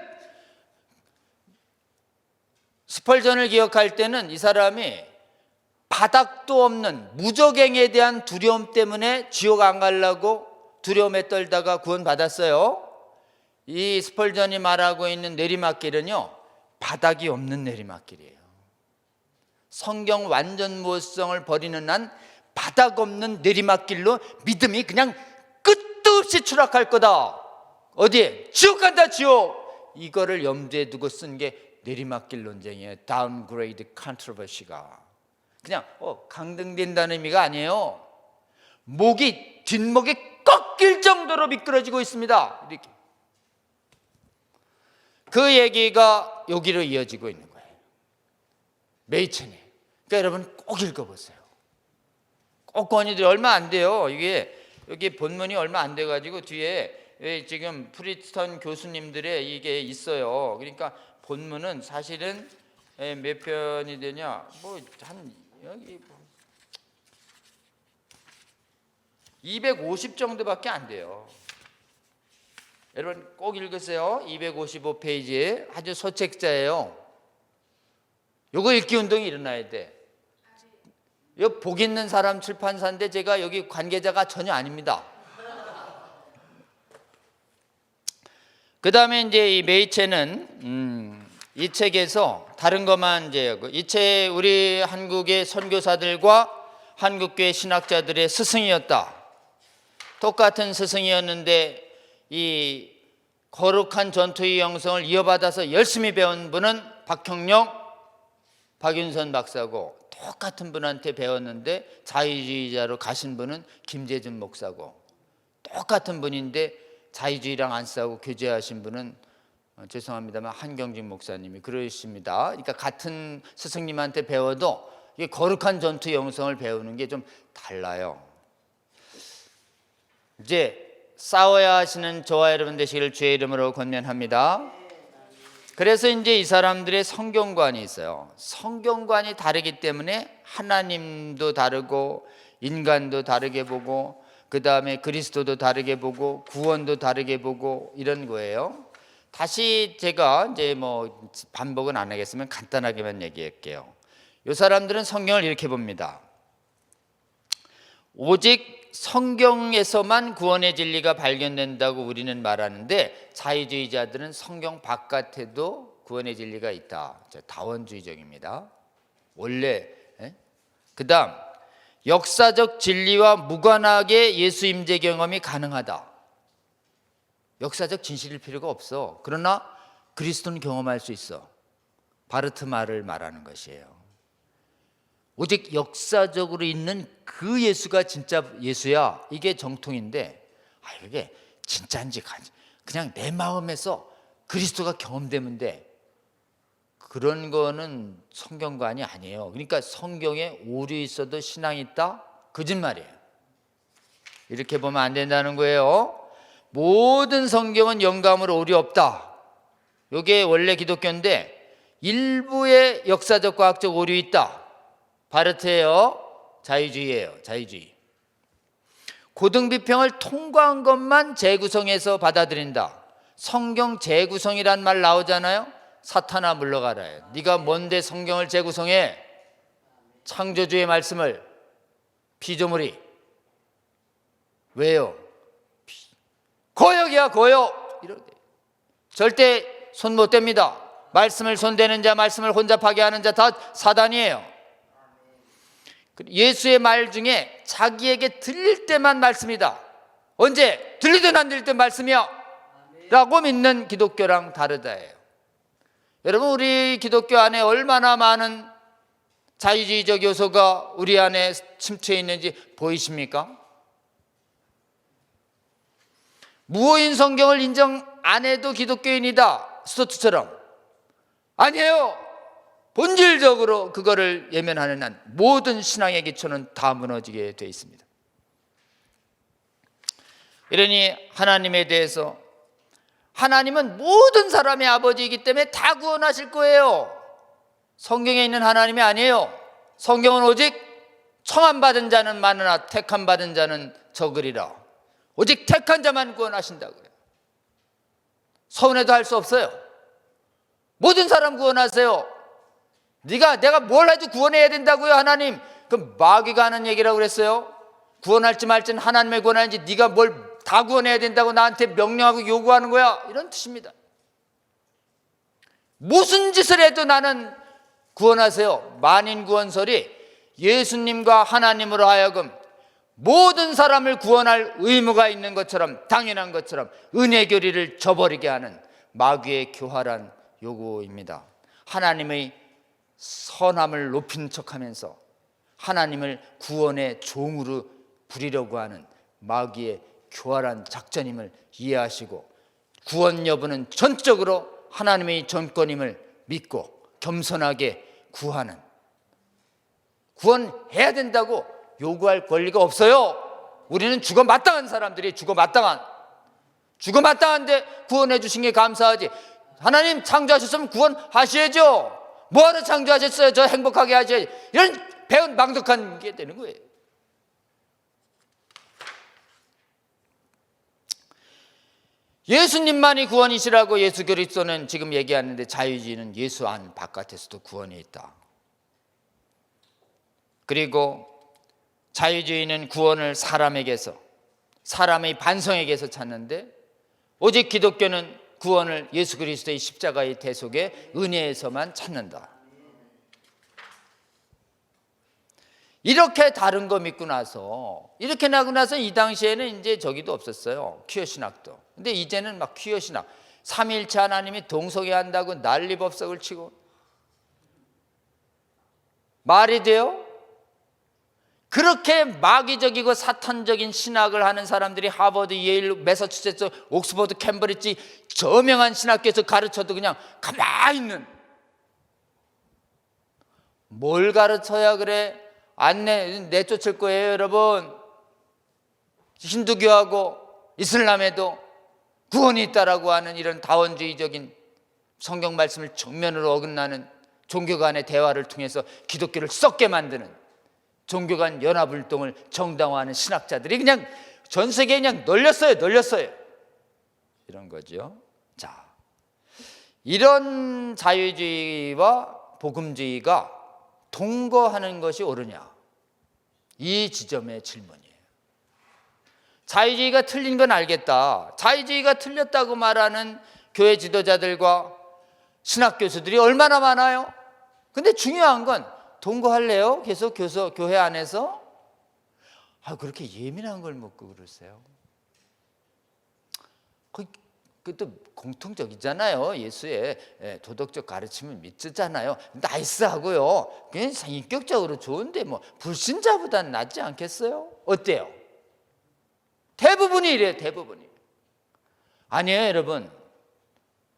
스펄전을 기억할 때는 이 사람이 바닥도 없는 무적행에 대한 두려움 때문에 지옥 안 가려고 두려움에 떨다가 구원받았어요. 이 스펄전이 말하고 있는 내리막길은요, 바닥이 없는 내리막길이에요. 성경 완전 무엇성을 버리는 한 바닥 없는 내리막길로 믿음이 그냥 끝도 없이 추락할 거다. 어디에? 지옥 간다, 지옥. 이거를 염두에 두고 쓴 게 내리막길 논쟁이에요. 다운그레이드 컨트로버시가. 그냥 강등된다는 의미가 아니에요. 뒷목이 꺾일 정도로 미끄러지고 있습니다. 이렇게. 그 얘기가 여기로 이어지고 있는 거예요. 메이첸이. 그러니까 여러분 꼭 읽어보세요. 꼭 권위들이 얼마 안 돼요. 이게 여기 본문이 얼마 안 돼가지고 뒤에 지금 프리스턴 교수님들의 이게 있어요. 그러니까 본문은 사실은 몇 편이 되냐? 여기 250 정도밖에 안 돼요. 여러분 꼭 읽으세요. 255페이지에 아주 소책자예요. 요거 읽기 운동이 일어나야 돼. 이거 복 있는 사람 출판사인데 제가 여기 관계자가 전혀 아닙니다. 그 다음에 이제 이 메이체는 이 책에서 다른 것만 이제 이 책 우리 한국의 선교사들과 한국교회 신학자들의 스승이었다. 똑같은 스승이었는데 이 거룩한 전투의 영성을 이어받아서 열심히 배운 분은 박형령, 박윤선 박사고, 똑같은 분한테 배웠는데 자유주의자로 가신 분은 김재준 목사고, 똑같은 분인데 자유주의랑 안 싸우고 교제하신 분은 죄송합니다만 한경직 목사님이 그러십니다. 그러니까 같은 스승님한테 배워도 이게 거룩한 전투 영성을 배우는 게 좀 달라요. 이제 싸워야 하시는 저와 여러분 되시기를 주의 이름으로 권면합니다. 그래서 이제 이 사람들의 성경관이 있어요. 성경관이 다르기 때문에 하나님도 다르고 인간도 다르게 보고 그 다음에 그리스도도 다르게 보고 구원도 다르게 보고 이런 거예요. 다시 제가 이제 반복은 안 하겠으면 간단하게만 얘기할게요. 이 사람들은 성경을 이렇게 봅니다. 오직 성경에서만 구원의 진리가 발견된다고 우리는 말하는데 자유주의자들은 성경 바깥에도 구원의 진리가 있다. 다원주의적입니다. 원래. 그 다음 역사적 진리와 무관하게 예수 임재 경험이 가능하다. 역사적 진실일 필요가 없어. 그러나 그리스도는 경험할 수 있어. 바르트마를 말하는 것이에요. 오직 역사적으로 있는 그 예수가 진짜 예수야. 이게 정통인데 이게 진짜인지 그냥 내 마음에서 그리스도가 경험되면 돼. 그런 거는 성경관이 아니에요. 그러니까 성경에 오류 있어도 신앙이 있다? 거짓말이에요. 이렇게 보면 안 된다는 거예요. 모든 성경은 영감으로 오류 없다. 이게 원래 기독교인데 일부의 역사적 과학적 오류 있다. 바르트예요. 자유주의예요. 자유주의. 고등비평을 통과한 것만 재구성해서 받아들인다. 성경 재구성이란 말 나오잖아요. 사탄아 물러가라. 네가 뭔데 성경을 재구성해? 창조주의 말씀을. 피조물이. 왜요? 고역이야 고역. 절대 손 못 댑니다. 말씀을 손대는 자, 말씀을 혼잡하게 하는 자 다 사단이에요. 예수의 말 중에 자기에게 들릴 때만 말씀이다. 언제? 들리든 안 들릴 때 말씀이야 라고 믿는 기독교랑 다르다예요. 여러분 우리 기독교 안에 얼마나 많은 자유주의적 요소가 우리 안에 침투해 있는지 보이십니까? 무호인 성경을 인정 안 해도 기독교인이다. 스토트처럼. 아니에요. 본질적으로 그거를 예면하는 한 모든 신앙의 기초는 다 무너지게 되어 있습니다. 이러니 하나님에 대해서 하나님은 모든 사람의 아버지이기 때문에 다 구원하실 거예요. 성경에 있는 하나님이 아니에요. 성경은 오직 청함받은 자는 많으나 택함받은 자는 적으리라. 오직 택한 자만 구원하신다고요. 서운해도 할 수 없어요. 모든 사람 구원하세요. 내가 뭘 해도 구원해야 된다고요. 하나님 그 마귀가 하는 얘기라고 그랬어요. 구원할지 말지는 하나님의 권한인지 네가 뭘 다 구원해야 된다고 나한테 명령하고 요구하는 거야, 이런 뜻입니다. 무슨 짓을 해도 나는 구원하세요. 만인구원설이 예수님과 하나님으로 하여금 모든 사람을 구원할 의무가 있는 것처럼, 당연한 것처럼 은혜 교리를 저버리게 하는 마귀의 교활한 요구입니다. 하나님의 선함을 높인 척하면서 하나님을 구원의 종으로 부리려고 하는 마귀의 교활한 작전임을 이해하시고, 구원 여부는 전적으로 하나님의 전권임을 믿고 겸손하게 구하는, 구원해야 된다고 요구할 권리가 없어요. 우리는 죽어 마땅한 사람들이 죽어 마땅한데 구원해 주신 게 감사하지. 하나님 창조하셨으면 구원하셔야죠. 뭐하러 창조하셨어요? 저 행복하게 하셔야지. 이런 배운 망덕한 게 되는 거예요. 예수님만이 구원이시라고 예수 그리스도는 지금 얘기하는데, 자유주의는 예수 안 바깥에서도 구원이 있다. 그리고 자유주의는 구원을 사람에게서, 사람의 반성에게서 찾는데, 오직 기독교는 구원을 예수 그리스도의 십자가의 대속의 은혜에서만 찾는다. 이렇게 다른 거 믿고 나서, 이렇게 나고 나서 이 당시에는 이제 저기도 없었어요. 퀴어 신학도. 근데 이제는 막 퀴어 신학, 삼위일체 하나님이 동성애한다고 난리법석을 치고, 말이 돼요? 그렇게 마귀적이고 사탄적인 신학을 하는 사람들이 하버드, 예일, 매사추세츠, 옥스퍼드, 캠브리지 저명한 신학교에서 가르쳐도 그냥 가만히 있는, 뭘 가르쳐야 그래? 안 내쫓을 거예요, 여러분. 힌두교하고 이슬람에도 구원이 있다라고 하는 이런 다원주의적인 성경 말씀을 정면으로 어긋나는 종교 간의 대화를 통해서 기독교를 썩게 만드는, 종교 간 연합활동을 정당화하는 신학자들이 그냥 전 세계에 그냥 널렸어요. 이런 거죠. 자, 이런 자유주의와 복음주의가 동거하는 것이 옳으냐? 이 지점의 질문이에요. 자유주의가 틀린 건 알겠다. 자유주의가 틀렸다고 말하는 교회 지도자들과 신학 교수들이 얼마나 많아요? 근데 중요한 건 동거할래요? 계속 교회 안에서? 그렇게 예민한 걸 묻고 그러세요? 그것도 공통적이잖아요. 예수의 도덕적 가르침을 믿잖아요. 나이스하고요, 그냥 인격적으로 좋은데 뭐 불신자보다는 낫지 않겠어요? 어때요? 대부분이 이래요. 대부분이. 아니에요, 여러분.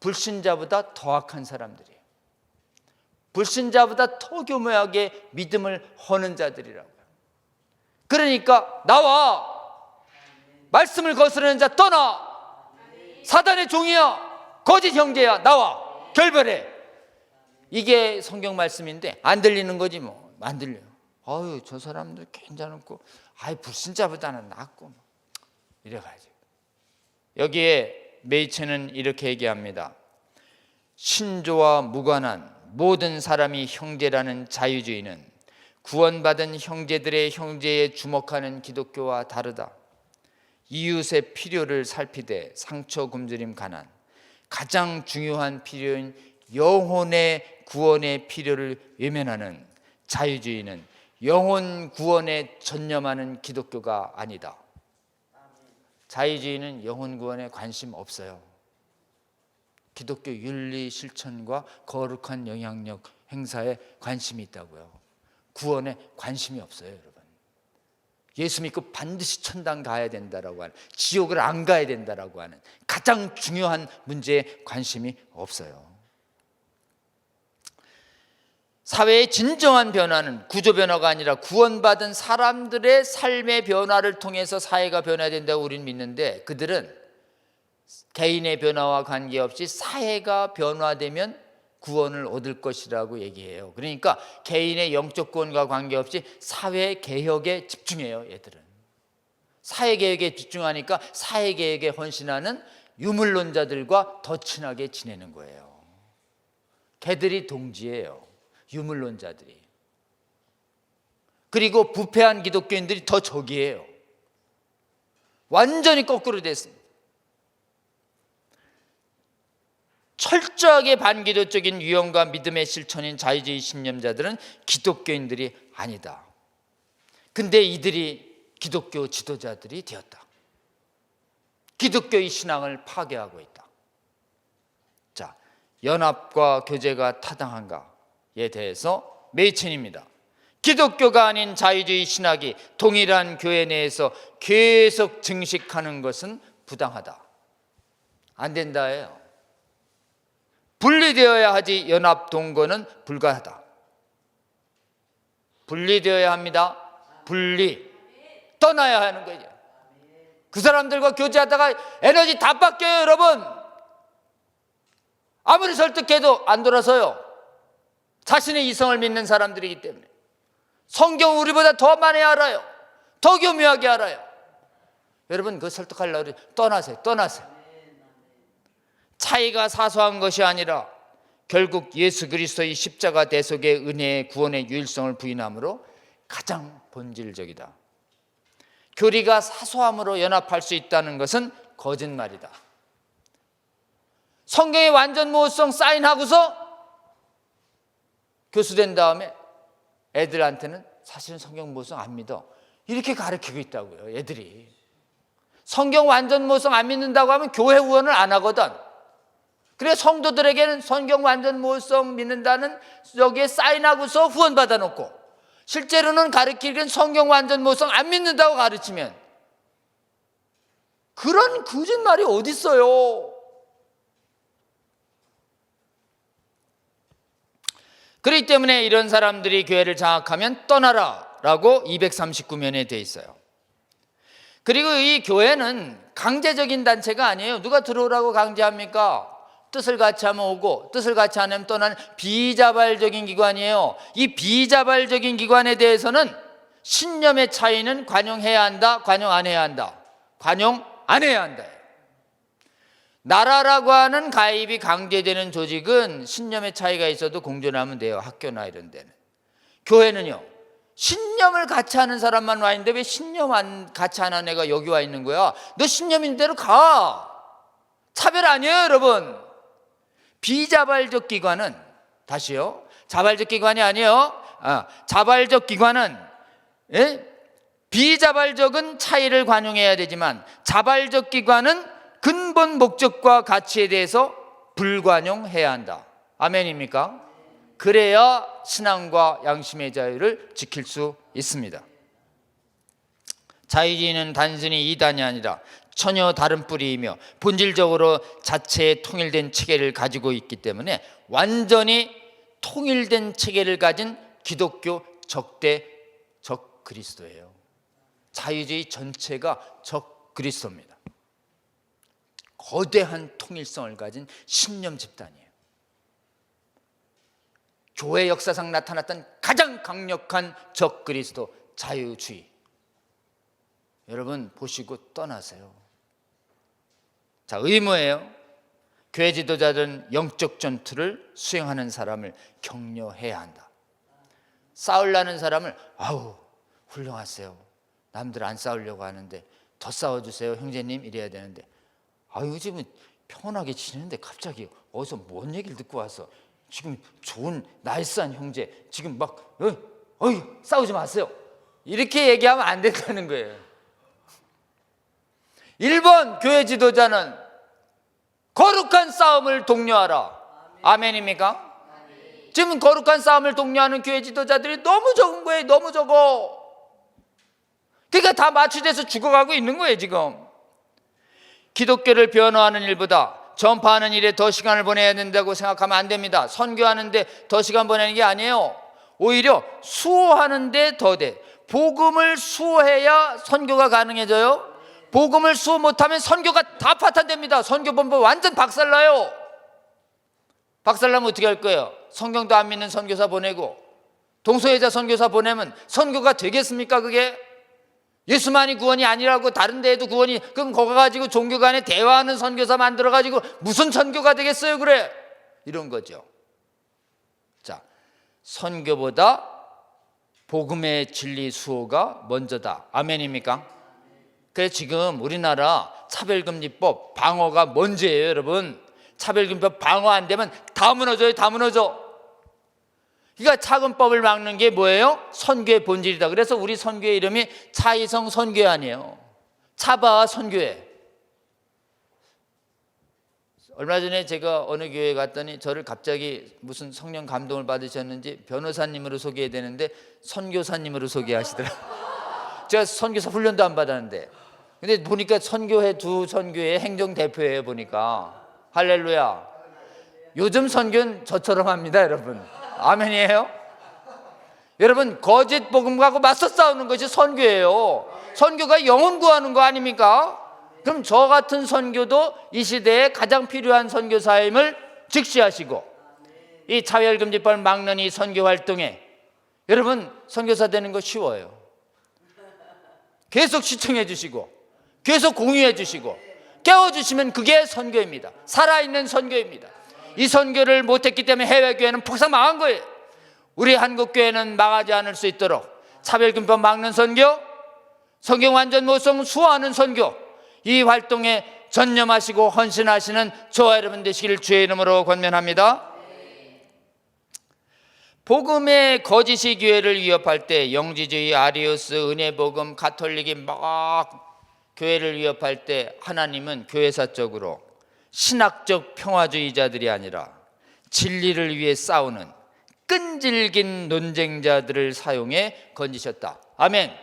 불신자보다 더 악한 사람들이에요. 불신자보다 더 교묘하게 믿음을 허는 자들이라고요. 그러니까 나와, 말씀을 거스르는 자 떠나, 사단의 종이야, 거짓 형제야, 나와, 결별해. 이게 성경 말씀인데 안 들리는 거지 뭐. 안 들려요. 아유, 저 사람들 괜찮고, 불신자보다는 낫고, 이래가지고. 여기에 메이츠는 이렇게 얘기합니다. 신조와 무관한 모든 사람이 형제라는 자유주의는 구원받은 형제들의 형제에 주목하는 기독교와 다르다. 이웃의 필요를 살피되 상처 굶주림 가난, 가장 중요한 필요인 영혼의 구원의 필요를 외면하는 자유주의는 영혼 구원에 전념하는 기독교가 아니다. 자유주의는 영혼 구원에 관심 없어요. 기독교 윤리 실천과 거룩한 영향력 행사에 관심이 있다고요. 구원에 관심이 없어요, 여러분. 예수 믿고 반드시 천당 가야 된다라고 하는, 지옥을 안 가야 된다라고 하는 가장 중요한 문제에 관심이 없어요. 사회의 진정한 변화는 구조 변화가 아니라 구원받은 사람들의 삶의 변화를 통해서 사회가 변화된다고 우리는 믿는데, 그들은 개인의 변화와 관계없이 사회가 변화되면 구원을 얻을 것이라고 얘기해요. 그러니까 개인의 영적 구원과 관계없이 사회 개혁에 집중해요. 얘들은 사회 개혁에 집중하니까 사회 개혁에 헌신하는 유물론자들과 더 친하게 지내는 거예요. 걔들이 동지예요, 유물론자들이. 그리고 부패한 기독교인들이 더 적이에요. 완전히 거꾸로 됐습니다. 철저하게 반기독적인 유형과 믿음의 실천인 자유주의 신념자들은 기독교인들이 아니다. 근데 이들이 기독교 지도자들이 되었다. 기독교의 신앙을 파괴하고 있다. 자, 연합과 교제가 타당한가에 대해서 메이첸입니다. 기독교가 아닌 자유주의 신학이 동일한 교회 내에서 계속 증식하는 것은 부당하다. 안 된다예요. 분리되어야 하지 연합 동거는 불가하다. 분리되어야 합니다. 분리. 떠나야 하는 거죠. 그 사람들과 교제하다가 에너지 다 뺏겨요, 여러분. 아무리 설득해도 안 돌아서요. 자신의 이성을 믿는 사람들이기 때문에. 성경 우리보다 더 많이 알아요. 더 교묘하게 알아요. 여러분, 그거 설득하려고 그래. 떠나세요. 차이가 사소한 것이 아니라 결국 예수 그리스도의 십자가 대속의 은혜의 구원의 유일성을 부인함으로 가장 본질적이다. 교리가 사소함으로 연합할 수 있다는 것은 거짓말이다. 성경의 완전 모호성 사인하고서 교수된 다음에 애들한테는 사실은 성경 모호성 안 믿어. 이렇게 가르치고 있다고요, 애들이. 성경 완전 모호성 안 믿는다고 하면 교회 후원을 안 하거든. 그래 성도들에게는 성경 완전 모호성 믿는다는 여기에 사인하고서 후원 받아놓고, 실제로는 가르치기는 성경 완전 모호성 안 믿는다고 가르치면, 그런 거짓말이 어디 있어요? 그렇기 때문에 이런 사람들이 교회를 장악하면 떠나라 라고 239면에 돼 있어요. 그리고 이 교회는 강제적인 단체가 아니에요. 누가 들어오라고 강제합니까? 뜻을 같이 하면 오고 뜻을 같이 안 하면 떠나는 비자발적인 기관이에요. 이 비자발적인 기관에 대해서는 신념의 차이는 관용해야 한다, 관용 안 해야 한다? 관용 안 해야 한다. 나라라고 하는 가입이 강제되는 조직은 신념의 차이가 있어도 공존하면 돼요. 학교나 이런 데는. 교회는요, 신념을 같이 하는 사람만 와 있는데 왜 신념 같이 하는 애가 여기 와 있는 거야? 너 신념 있는 대로 가. 차별 아니에요, 여러분. 비자발적 기관은, 다시요, 자발적 기관이 아니에요. 자발적 기관은, 비자발적은 차이를 관용해야 되지만 자발적 기관은 근본 목적과 가치에 대해서 불관용해야 한다. 아멘입니까? 그래야 신앙과 양심의 자유를 지킬 수 있습니다. 자유주의는 단순히 이단이 아니라 전혀 다른 뿌리이며 본질적으로 자체의 통일된 체계를 가지고 있기 때문에 완전히 통일된 체계를 가진 기독교 적대 적 그리스도예요. 자유주의 전체가 적 그리스도입니다. 거대한 통일성을 가진 신념 집단이에요. 교회 역사상 나타났던 가장 강력한 적 그리스도 자유주의. 여러분 보시고 떠나세요. 자, 의무예요. 교회 지도자들은 영적 전투를 수행하는 사람을 격려해야 한다. 싸우려는 사람을 아우 훌륭하세요. 남들 안 싸우려고 하는데 더 싸워주세요 형제님 이래야 되는데, 요즘은 편하게 지내는데 갑자기 어디서 뭔 얘기를 듣고 와서 지금 좋은 나이스한 형제 지금 막 싸우지 마세요 이렇게 얘기하면 안 된다는 거예요. 1번 교회 지도자는 거룩한 싸움을 독려하라. 아멘입니까? 지금 거룩한 싸움을 독려하는 교회 지도자들이 너무 적은 거예요. 너무 적어. 그러니까 다 마취돼서 죽어가고 있는 거예요 지금. 기독교를 변호하는 일보다 전파하는 일에 더 시간을 보내야 된다고 생각하면 안 됩니다. 선교하는데 더 시간 보내는 게 아니에요. 오히려 수호하는데 더 돼. 복음을 수호해야 선교가 가능해져요. 복음을 수호 못하면 선교가 다 파탄됩니다. 선교본부 완전 박살나요. 박살나면 어떻게 할 거예요? 성경도 안 믿는 선교사 보내고 동서예자 선교사 보내면 선교가 되겠습니까? 그게 예수만이 구원이 아니라고 다른 데에도 구원이, 그럼 거기 가지고 종교 간에 대화하는 선교사 만들어 가지고 무슨 선교가 되겠어요? 그래, 이런 거죠. 자, 선교보다 복음의 진리 수호가 먼저다. 아멘입니까? 그래서 지금 우리나라 차별금지법 방어가 먼저예요, 여러분. 차별금지법 방어 안 되면 다 무너져요, 다 무너져. 그러니까 차금법을 막는 게 뭐예요? 선교의 본질이다. 그래서 우리 선교의 이름이 차이성 선교회 아니에요. 차바 선교회. 얼마 전에 제가 어느 교회에 갔더니 저를 갑자기 무슨 성령 감동을 받으셨는지 변호사님으로 소개해야 되는데 선교사님으로 소개하시더라고요. 제가 선교사 훈련도 안 받았는데. 근데 보니까 선교회 두 선교회 행정대표예요, 보니까. 할렐루야. 요즘 선교는 저처럼 합니다, 여러분. 아멘이에요? 여러분, 거짓 복음하고 맞서 싸우는 것이 선교예요. 선교가 영혼 구하는 거 아닙니까? 그럼 저 같은 선교도 이 시대에 가장 필요한 선교사임을 직시하시고, 이 차별금지법을 막는 이 선교 활동에 여러분, 선교사 되는 거 쉬워요. 계속 시청해 주시고 계속 공유해 주시고 깨워주시면 그게 선교입니다. 살아있는 선교입니다. 이 선교를 못했기 때문에 해외교회는 폭삭 망한 거예요. 우리 한국교회는 망하지 않을 수 있도록 차별금지법 막는 선교, 성경 완전 모성 수호하는 선교, 이 활동에 전념하시고 헌신하시는 저와 여러분 되시기를 주의 이름으로 권면합니다. 복음의 거짓이 교회를 위협할 때 영지주의, 아리우스, 은혜복음, 가톨릭이 막 교회를 위협할 때 하나님은 교회사적으로 신학적 평화주의자들이 아니라 진리를 위해 싸우는 끈질긴 논쟁자들을 사용해 건지셨다. 아멘.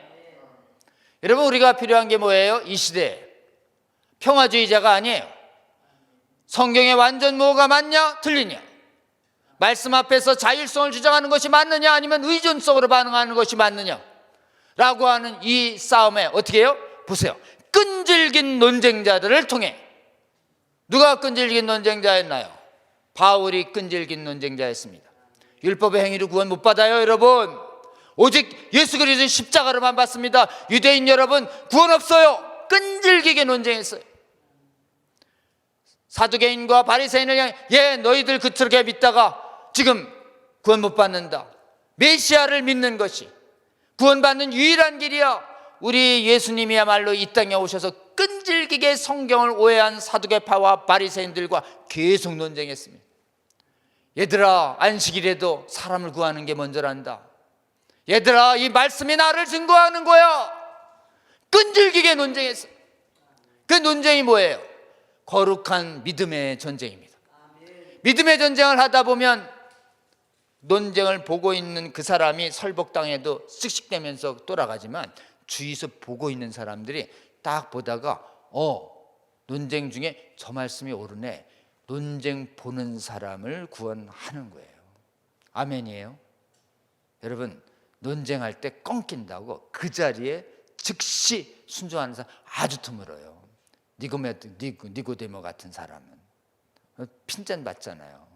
여러분, 우리가 필요한 게 뭐예요? 이 시대에 평화주의자가 아니에요. 성경의 완전 뭐가 맞냐 틀리냐, 말씀 앞에서 자율성을 주장하는 것이 맞느냐 아니면 의존성으로 반응하는 것이 맞느냐 라고 하는 이 싸움에 어떻게 해요? 보세요. 끈질긴 논쟁자들을 통해. 누가 끈질긴 논쟁자였나요? 바울이 끈질긴 논쟁자였습니다. 율법의 행위로 구원 못 받아요, 여러분. 오직 예수 그리스도의 십자가로만 받습니다. 유대인 여러분, 구원 없어요. 끈질기게 논쟁했어요. 사두개인과 바리새인을 향해 너희들 그렇게 믿다가 지금 구원 못 받는다. 메시아를 믿는 것이 구원받는 유일한 길이야. 우리 예수님이야말로 이 땅에 오셔서 끈질기게 성경을 오해한 사두개파와 바리새인들과 계속 논쟁했습니다. 얘들아, 안식일에도 사람을 구하는 게 먼저란다. 얘들아, 이 말씀이 나를 증거하는 거야. 끈질기게 논쟁했어요. 그 논쟁이 뭐예요? 거룩한 믿음의 전쟁입니다. 믿음의 전쟁을 하다 보면 논쟁을 보고 있는 그 사람이 설복당해도 씩씩대면서 돌아가지만 주위에서 보고 있는 사람들이 딱 보다가 논쟁 중에 저 말씀이 옳으네, 논쟁 보는 사람을 구원하는 거예요. 아멘이에요. 여러분, 논쟁할 때 꺾인다고 그 자리에 즉시 순종하는 사람 아주 드물어요. 니고데모 같은 사람은 핀잔 받잖아요.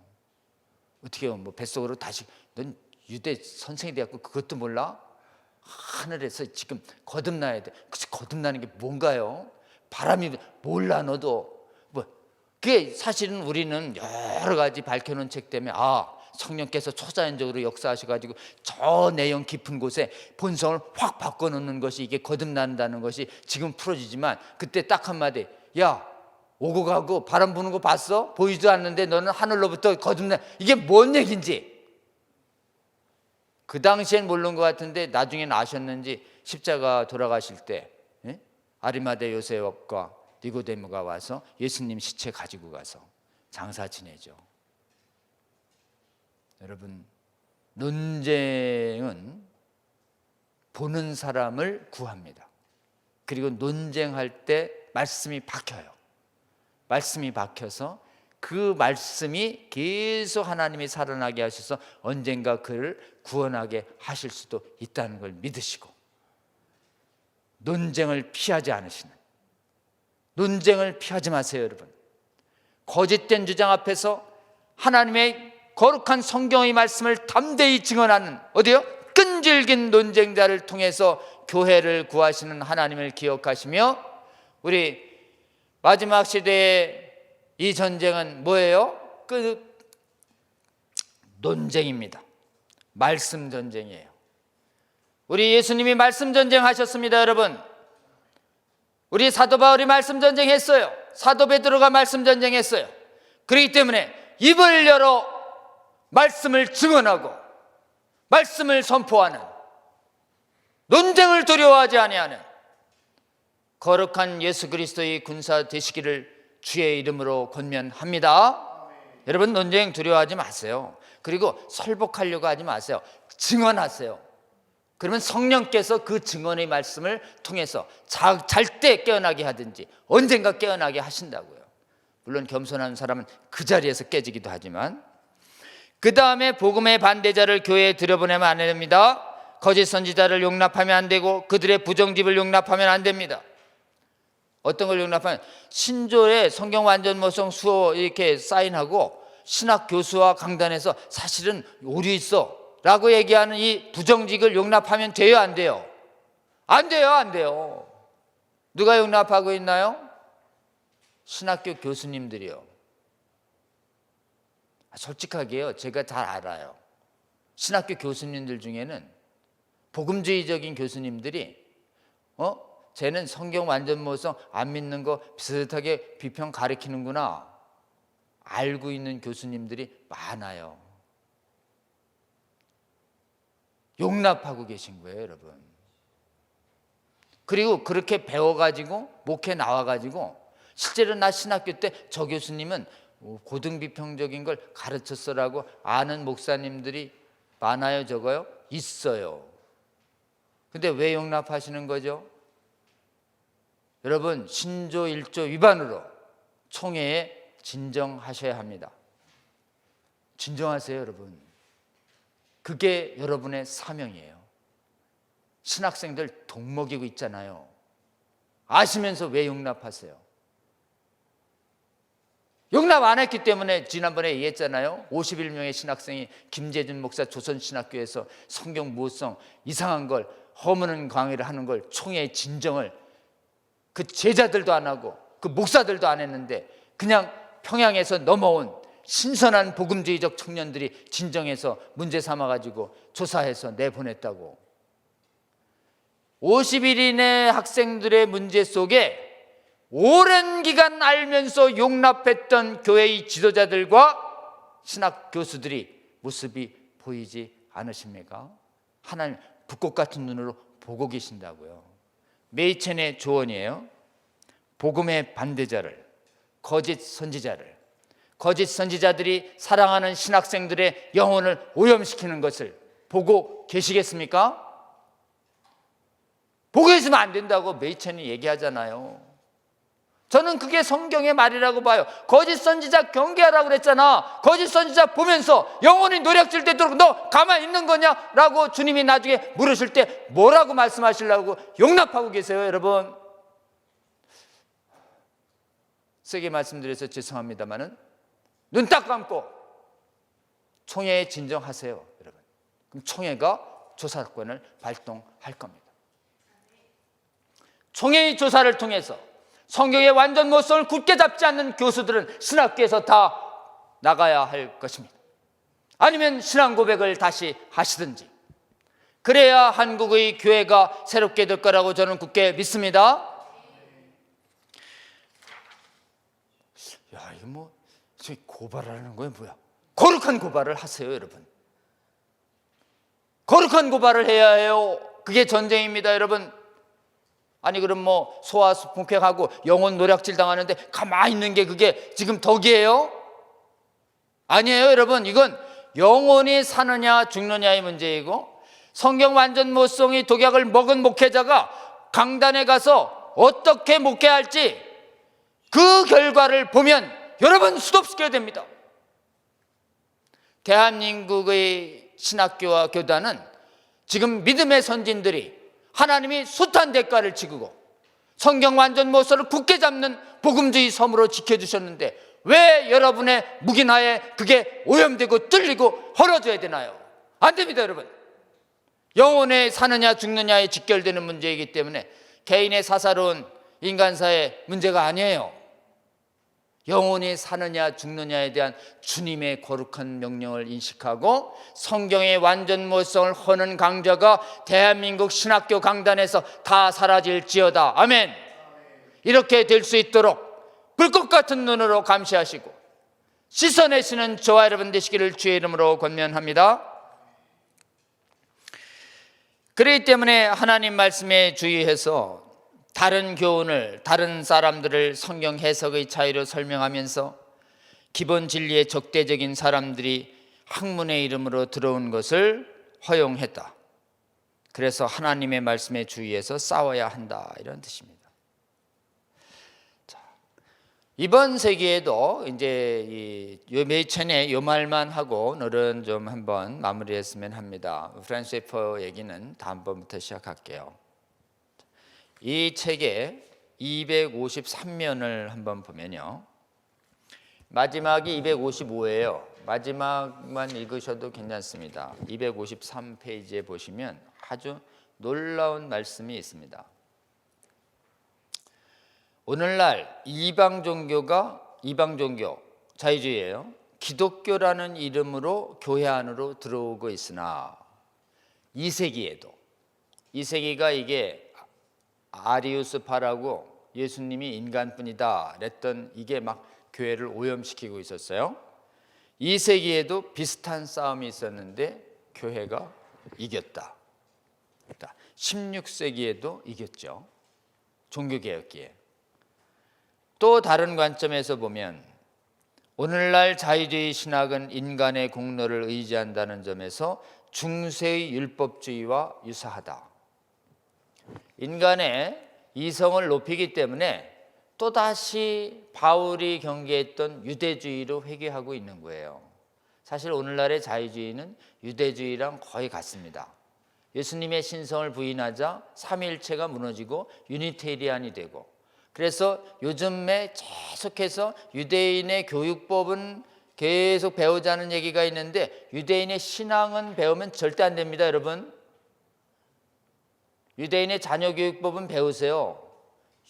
어떻게 뭐 뱃속으로 다시 넌 유대 선생이 돼갖고 그것도 몰라? 하늘에서 지금 거듭나야 돼. 그치, 거듭나는 게 뭔가요? 바람이 몰라 너도. 뭐 그게 사실은 우리는 여러 가지 밝혀놓은 책 때문에 성령께서 초자연적으로 역사하셔가지고 저 내용 깊은 곳에 본성을 확 바꿔놓는 것이 이게 거듭난다는 것이 지금 풀어지지만 그때 딱 한마디, 야 오고 가고 바람 부는 거 봤어? 보이지도 않는데 너는 하늘로부터 거듭나. 이게 뭔 얘기인지 그 당시엔 모르는 것 같은데 나중에는 아셨는지 십자가 돌아가실 때 아리마대 요셉과 니고데모가 와서 예수님 시체 가지고 가서 장사 지내죠. 여러분, 논쟁은 보는 사람을 구합니다. 그리고 논쟁할 때 말씀이 박혀요. 말씀이 박혀서 그 말씀이 계속 하나님이 살아나게 하셔서 언젠가 그를 구원하게 하실 수도 있다는 걸 믿으시고, 논쟁을 피하지 않으시는, 논쟁을 피하지 마세요. 여러분, 거짓된 주장 앞에서 하나님의 거룩한 성경의 말씀을 담대히 증언하는 어디요? 끈질긴 논쟁자를 통해서 교회를 구하시는 하나님을 기억하시며, 우리 마지막 시대의 이 전쟁은 뭐예요? 논쟁입니다. 말씀 전쟁이에요. 우리 예수님이 말씀 전쟁하셨습니다, 여러분. 우리 사도 바울이 말씀 전쟁했어요. 사도 베드로가 말씀 전쟁했어요. 그렇기 때문에 입을 열어 말씀을 증언하고 말씀을 선포하는, 논쟁을 두려워하지 아니하는 거룩한 예수 그리스도의 군사 되시기를 주의 이름으로 권면합니다. 여러분, 논쟁 두려워하지 마세요. 그리고 설복하려고 하지 마세요. 증언하세요. 그러면 성령께서 그 증언의 말씀을 통해서 잘 때 깨어나게 하든지 언젠가 깨어나게 하신다고요. 물론 겸손한 사람은 그 자리에서 깨지기도 하지만, 그 다음에 복음의 반대자를 교회에 들여보내면 안 됩니다. 거짓 선지자를 용납하면 안 되고 그들의 부정집을 용납하면 안 됩니다. 어떤 걸 용납하면, 신조의 성경 완전 모성 수호 이렇게 사인하고 신학 교수와 강단에서 사실은 오류 있어 라고 얘기하는 이 부정직을 용납하면 돼요, 안 돼요? 안 돼요, 안 돼요. 누가 용납하고 있나요? 신학교 교수님들이요. 솔직하게요, 제가 잘 알아요. 신학교 교수님들 중에는 복음주의적인 교수님들이 쟤는 성경 완전 모성 안 믿는 거 비슷하게 비평 가리키는구나 알고 있는 교수님들이 많아요. 용납하고 계신 거예요, 여러분. 그리고 그렇게 배워가지고 목회 나와가지고 실제로 나 신학교 때 저 교수님은 고등비평적인 걸 가르쳤어라고 아는 목사님들이 많아요, 적어요? 있어요. 근데 왜 용납하시는 거죠? 여러분, 신조 1조 위반으로 총회에 진정하셔야 합니다. 진정하세요, 여러분. 그게 여러분의 사명이에요. 신학생들 독먹이고 있잖아요. 아시면서 왜 용납하세요? 용납 안 했기 때문에 지난번에 얘기했잖아요. 51명의 신학생이 김재준 목사 조선신학교에서 성경 모성 이상한 걸 허무는 강의를 하는 걸 총회 진정을 그 제자들도 안 하고 그 목사들도 안 했는데 그냥 평양에서 넘어온 신선한 복음주의적 청년들이 진정해서 문제 삼아가지고 조사해서 내보냈다고. 50일인의 학생들의 문제 속에 오랜 기간 알면서 용납했던 교회의 지도자들과 신학 교수들이 모습이 보이지 않으십니까? 하나님 불꽃 같은 눈으로 보고 계신다고요. 메이첸의 조언이에요. 복음의 반대자를, 거짓 선지자들이 사랑하는 신학생들의 영혼을 오염시키는 것을 보고 계시겠습니까? 보고 있으면 안 된다고 메이첸이 얘기하잖아요. 저는 그게 성경의 말이라고 봐요. 거짓 선지자 경계하라고 그랬잖아. 거짓 선지자 보면서 영혼이 노략질 되도록 너 가만히 있는 거냐? 라고 주님이 나중에 물으실 때 뭐라고 말씀하시려고 용납하고 계세요, 여러분? 세게 말씀드려서 죄송합니다만은 눈 딱 감고 총회에 진정하세요, 여러분. 그럼 총회가 조사권을 발동할 겁니다. 총회의 조사를 통해서 성경의 완전 모성을 굳게 잡지 않는 교수들은 신학교에서 다 나가야 할 것입니다. 아니면 신앙 고백을 다시 하시든지. 그래야 한국의 교회가 새롭게 될 거라고 저는 굳게 믿습니다. 야, 이거 뭐 고발하는 거예요, 뭐야? 거룩한 고발을 하세요, 여러분. 거룩한 고발을 해야 해요. 그게 전쟁입니다, 여러분. 아니 그럼 뭐 소아폭행하고 영혼 노략질 당하는데 가만히 있는 게 그게 지금 덕이에요? 아니에요, 여러분. 이건 영혼이 사느냐 죽느냐의 문제이고, 성경 완전 모성의 독약을 먹은 목회자가 강단에 가서 어떻게 목회할지 그 결과를 보면 여러분 수도시켜야 됩니다. 대한민국의 신학교와 교단은 지금 믿음의 선진들이 하나님이 숱한 대가를 치르고 성경 완전 모서를 굳게 잡는 복음주의 섬으로 지켜주셨는데 왜 여러분의 묵인하에 그게 오염되고 뚫리고 헐어져야 되나요? 안 됩니다, 여러분. 영혼에 사느냐 죽느냐에 직결되는 문제이기 때문에 개인의 사사로운 인간사의 문제가 아니에요. 영혼이 사느냐 죽느냐에 대한 주님의 거룩한 명령을 인식하고 성경의 완전 모성을 허는 강자가 대한민국 신학교 강단에서 다 사라질지어다. 아멘. 이렇게 될 수 있도록 불꽃 같은 눈으로 감시하시고 씻어내시는 저와 여러분 되시기를 주의 이름으로 권면합니다. 그렇기 때문에 하나님 말씀에 주의해서 다른 교훈을, 다른 사람들을 성경 해석의 차이로 설명하면서 기본 진리에 적대적인 사람들이 학문의 이름으로 들어온 것을 허용했다. 그래서 하나님의 말씀에 주의해서 싸워야 한다, 이런 뜻입니다. 자, 이번 세기에도 이제 메이첸의 요 말만 하고 오늘은 좀 한번 마무리했으면 합니다. 프란츠 셰퍼 얘기는 다음번부터 시작할게요. 이 책의 253면을 한번 보면요, 마지막이 255예요. 마지막만 읽으셔도 괜찮습니다. 253페이지에 보시면 아주 놀라운 말씀이 있습니다. 오늘날 이방 종교, 자유주의예요. 기독교라는 이름으로 교회 안으로 들어오고 있으나 이 세기가 이게 아리우스파라고 예수님이 인간뿐이다 그랬던 이게 막 교회를 오염시키고 있었어요. 이 세기에도 비슷한 싸움이 있었는데 교회가 이겼다. 16세기에도 이겼죠. 종교개혁기에. 또 다른 관점에서 보면 오늘날 자유주의 신학은 인간의 공로를 의지한다는 점에서 중세의 율법주의와 유사하다. 인간의 이성을 높이기 때문에 또다시 바울이 경계했던 유대주의로 회귀하고 있는 거예요. 사실 오늘날의 자유주의는 유대주의랑 거의 같습니다. 예수님의 신성을 부인하자 삼위일체가 무너지고 유니테리안이 되고, 그래서 요즘에 계속해서 유대인의 교육법은 계속 배우자는 얘기가 있는데 유대인의 신앙은 배우면 절대 안 됩니다, 여러분. 유대인의 자녀교육법은 배우세요.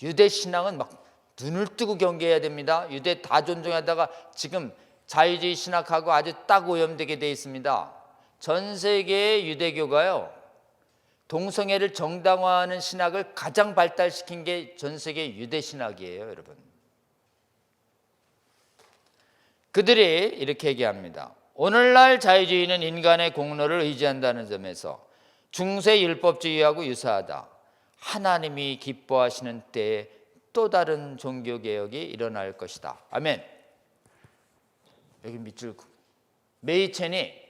유대 신앙은 막 눈을 뜨고 경계해야 됩니다. 유대 다 존중하다가 지금 자유주의 신학하고 아주 딱 오염되게 돼 있습니다. 전 세계의 유대교가요, 동성애를 정당화하는 신학을 가장 발달시킨 게 전 세계 유대 신학이에요, 여러분. 그들이 이렇게 얘기합니다. 오늘날 자유주의는 인간의 공로를 의지한다는 점에서 중세 율법주의하고 유사하다. 하나님이 기뻐하시는 때에 또 다른 종교개혁이 일어날 것이다. 아멘. 여기 밑줄, 메이첸이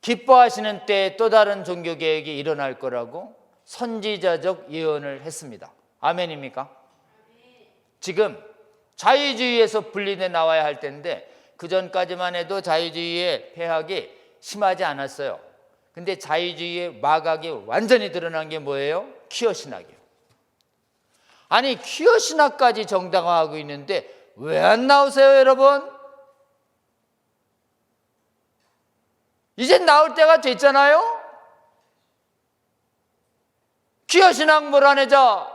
기뻐하시는 때에 또 다른 종교개혁이 일어날 거라고 선지자적 예언을 했습니다. 아멘입니까? 지금 자유주의에서 분리돼 나와야 할 텐데 그전까지만 해도 자유주의의 폐악이 심하지 않았어요. 근데 자유주의의 마각이 완전히 드러난 게 뭐예요? 퀴어 신학이에요. 아니, 퀴어 신학까지 정당화하고 있는데 왜 안 나오세요, 여러분? 이제 나올 때가 됐잖아요. 퀴어 신학 몰아내자는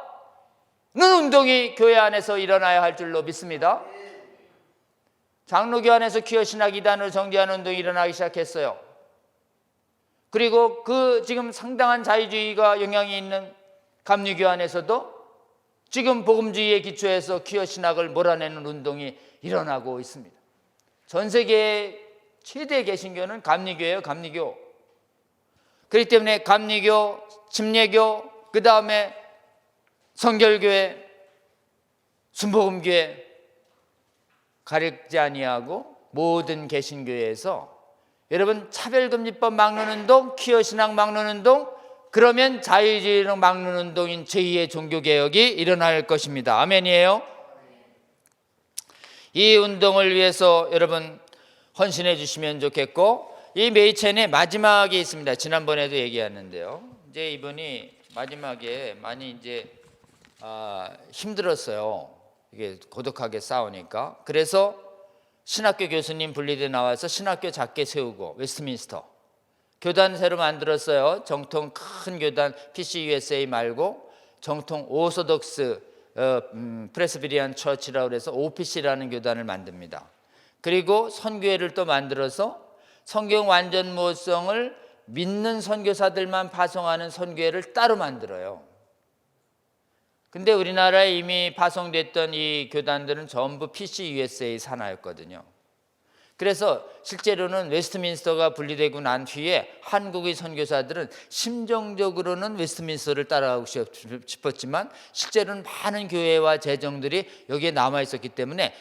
운동이 교회 안에서 일어나야 할 줄로 믿습니다. 장로교 안에서 퀴어 신학 이단으로 정죄하는 운동이 일어나기 시작했어요. 그리고 그 지금 상당한 자유주의가 영향이 있는 감리교 안에서도 지금 복음주의에 기초해서 퀴어 신학을 몰아내는 운동이 일어나고 있습니다. 전 세계의 최대 개신교는 감리교예요, 감리교. 그렇기 때문에 감리교, 침례교, 그 다음에 성결교회, 순복음교회 가리지 아니하고 모든 개신교회에서 여러분 차별금지법 막는 운동, 퀴어 신학 막는 운동, 그러면 자유주의를 막는 운동인 제2의 종교개혁이 일어날 것입니다. 아멘이에요. 이 운동을 위해서 여러분 헌신해 주시면 좋겠고, 이 메이첸의 마지막에 있습니다. 지난번에도 얘기했는데요. 이제 이분이 마지막에 많이 이제 힘들었어요. 이게 고독하게 싸우니까. 그래서 신학교 교수님 분리돼 나와서 신학교 작게 세우고 웨스트민스터 교단 새로 만들었어요. 정통 큰 교단 PCUSA 말고 정통 오소독스 프레스비리안 처치라고 해서 OPC라는 교단을 만듭니다. 그리고 선교회를 또 만들어서 성경 완전 무호성을 믿는 선교사들만 파송하는 선교회를 따로 만들어요. 근데 우리나라에 이미 파송됐던 이 교단들은 전부 PCUSA 산하였거든요. 그래서 실제로는 웨스트민스터가 분리되고 난 뒤에 한국의 선교사들은 심정적으로는 웨스트민스터를 따라가고 싶었지만 실제로는 많은 교회와 재정들이 여기에 남아 있었기 때문에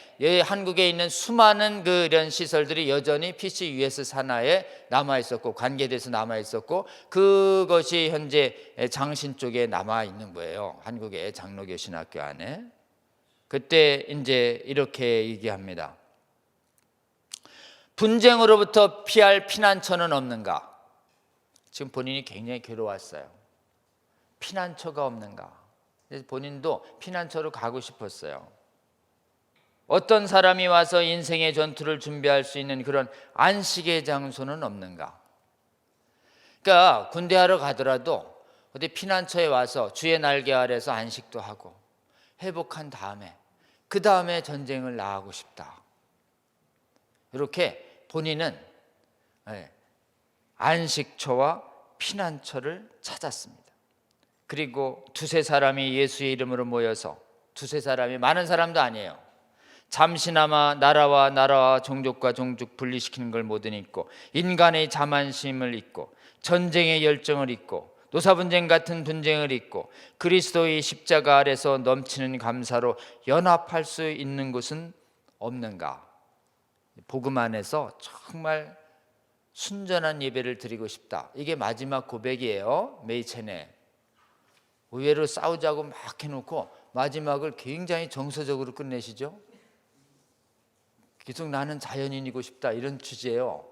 한국에 있는 수많은 이런 시설들이 여전히 PCUS 산하에 남아 있었고 관계돼서 남아 있었고 그것이 현재 장신 쪽에 남아 있는 거예요. 한국의 장로교 신학교 안에. 그때 이제 이렇게 얘기합니다. 분쟁으로부터 피할 피난처는 없는가? 지금 본인이 굉장히 괴로웠어요. 피난처가 없는가? 그래서 본인도 피난처로 가고 싶었어요. 어떤 사람이 와서 인생의 전투를 준비할 수 있는 그런 안식의 장소는 없는가? 그러니까 군대하러 가더라도 어디 피난처에 와서 주의 날개 아래서 안식도 하고 회복한 다음에 그 다음에 전쟁을 나가고 싶다. 이렇게 본인은 안식처와 피난처를 찾았습니다. 그리고 두세 사람이 예수의 이름으로 모여서 두세 사람이 많은 사람도 아니에요. 잠시나마 나라와 종족과 종족 분리시키는 걸 못 잊고 인간의 자만심을 잊고 전쟁의 열정을 잊고 노사분쟁 같은 분쟁을 잊고 그리스도의 십자가 아래서 넘치는 감사로 연합할 수 있는 곳은 없는가? 복음 안에서 정말 순전한 예배를 드리고 싶다. 이게 마지막 고백이에요. 메이첸에 의외로 싸우자고 막 해놓고 마지막을 굉장히 정서적으로 끝내시죠. 계속 나는 자연인이고 싶다 이런 취지예요.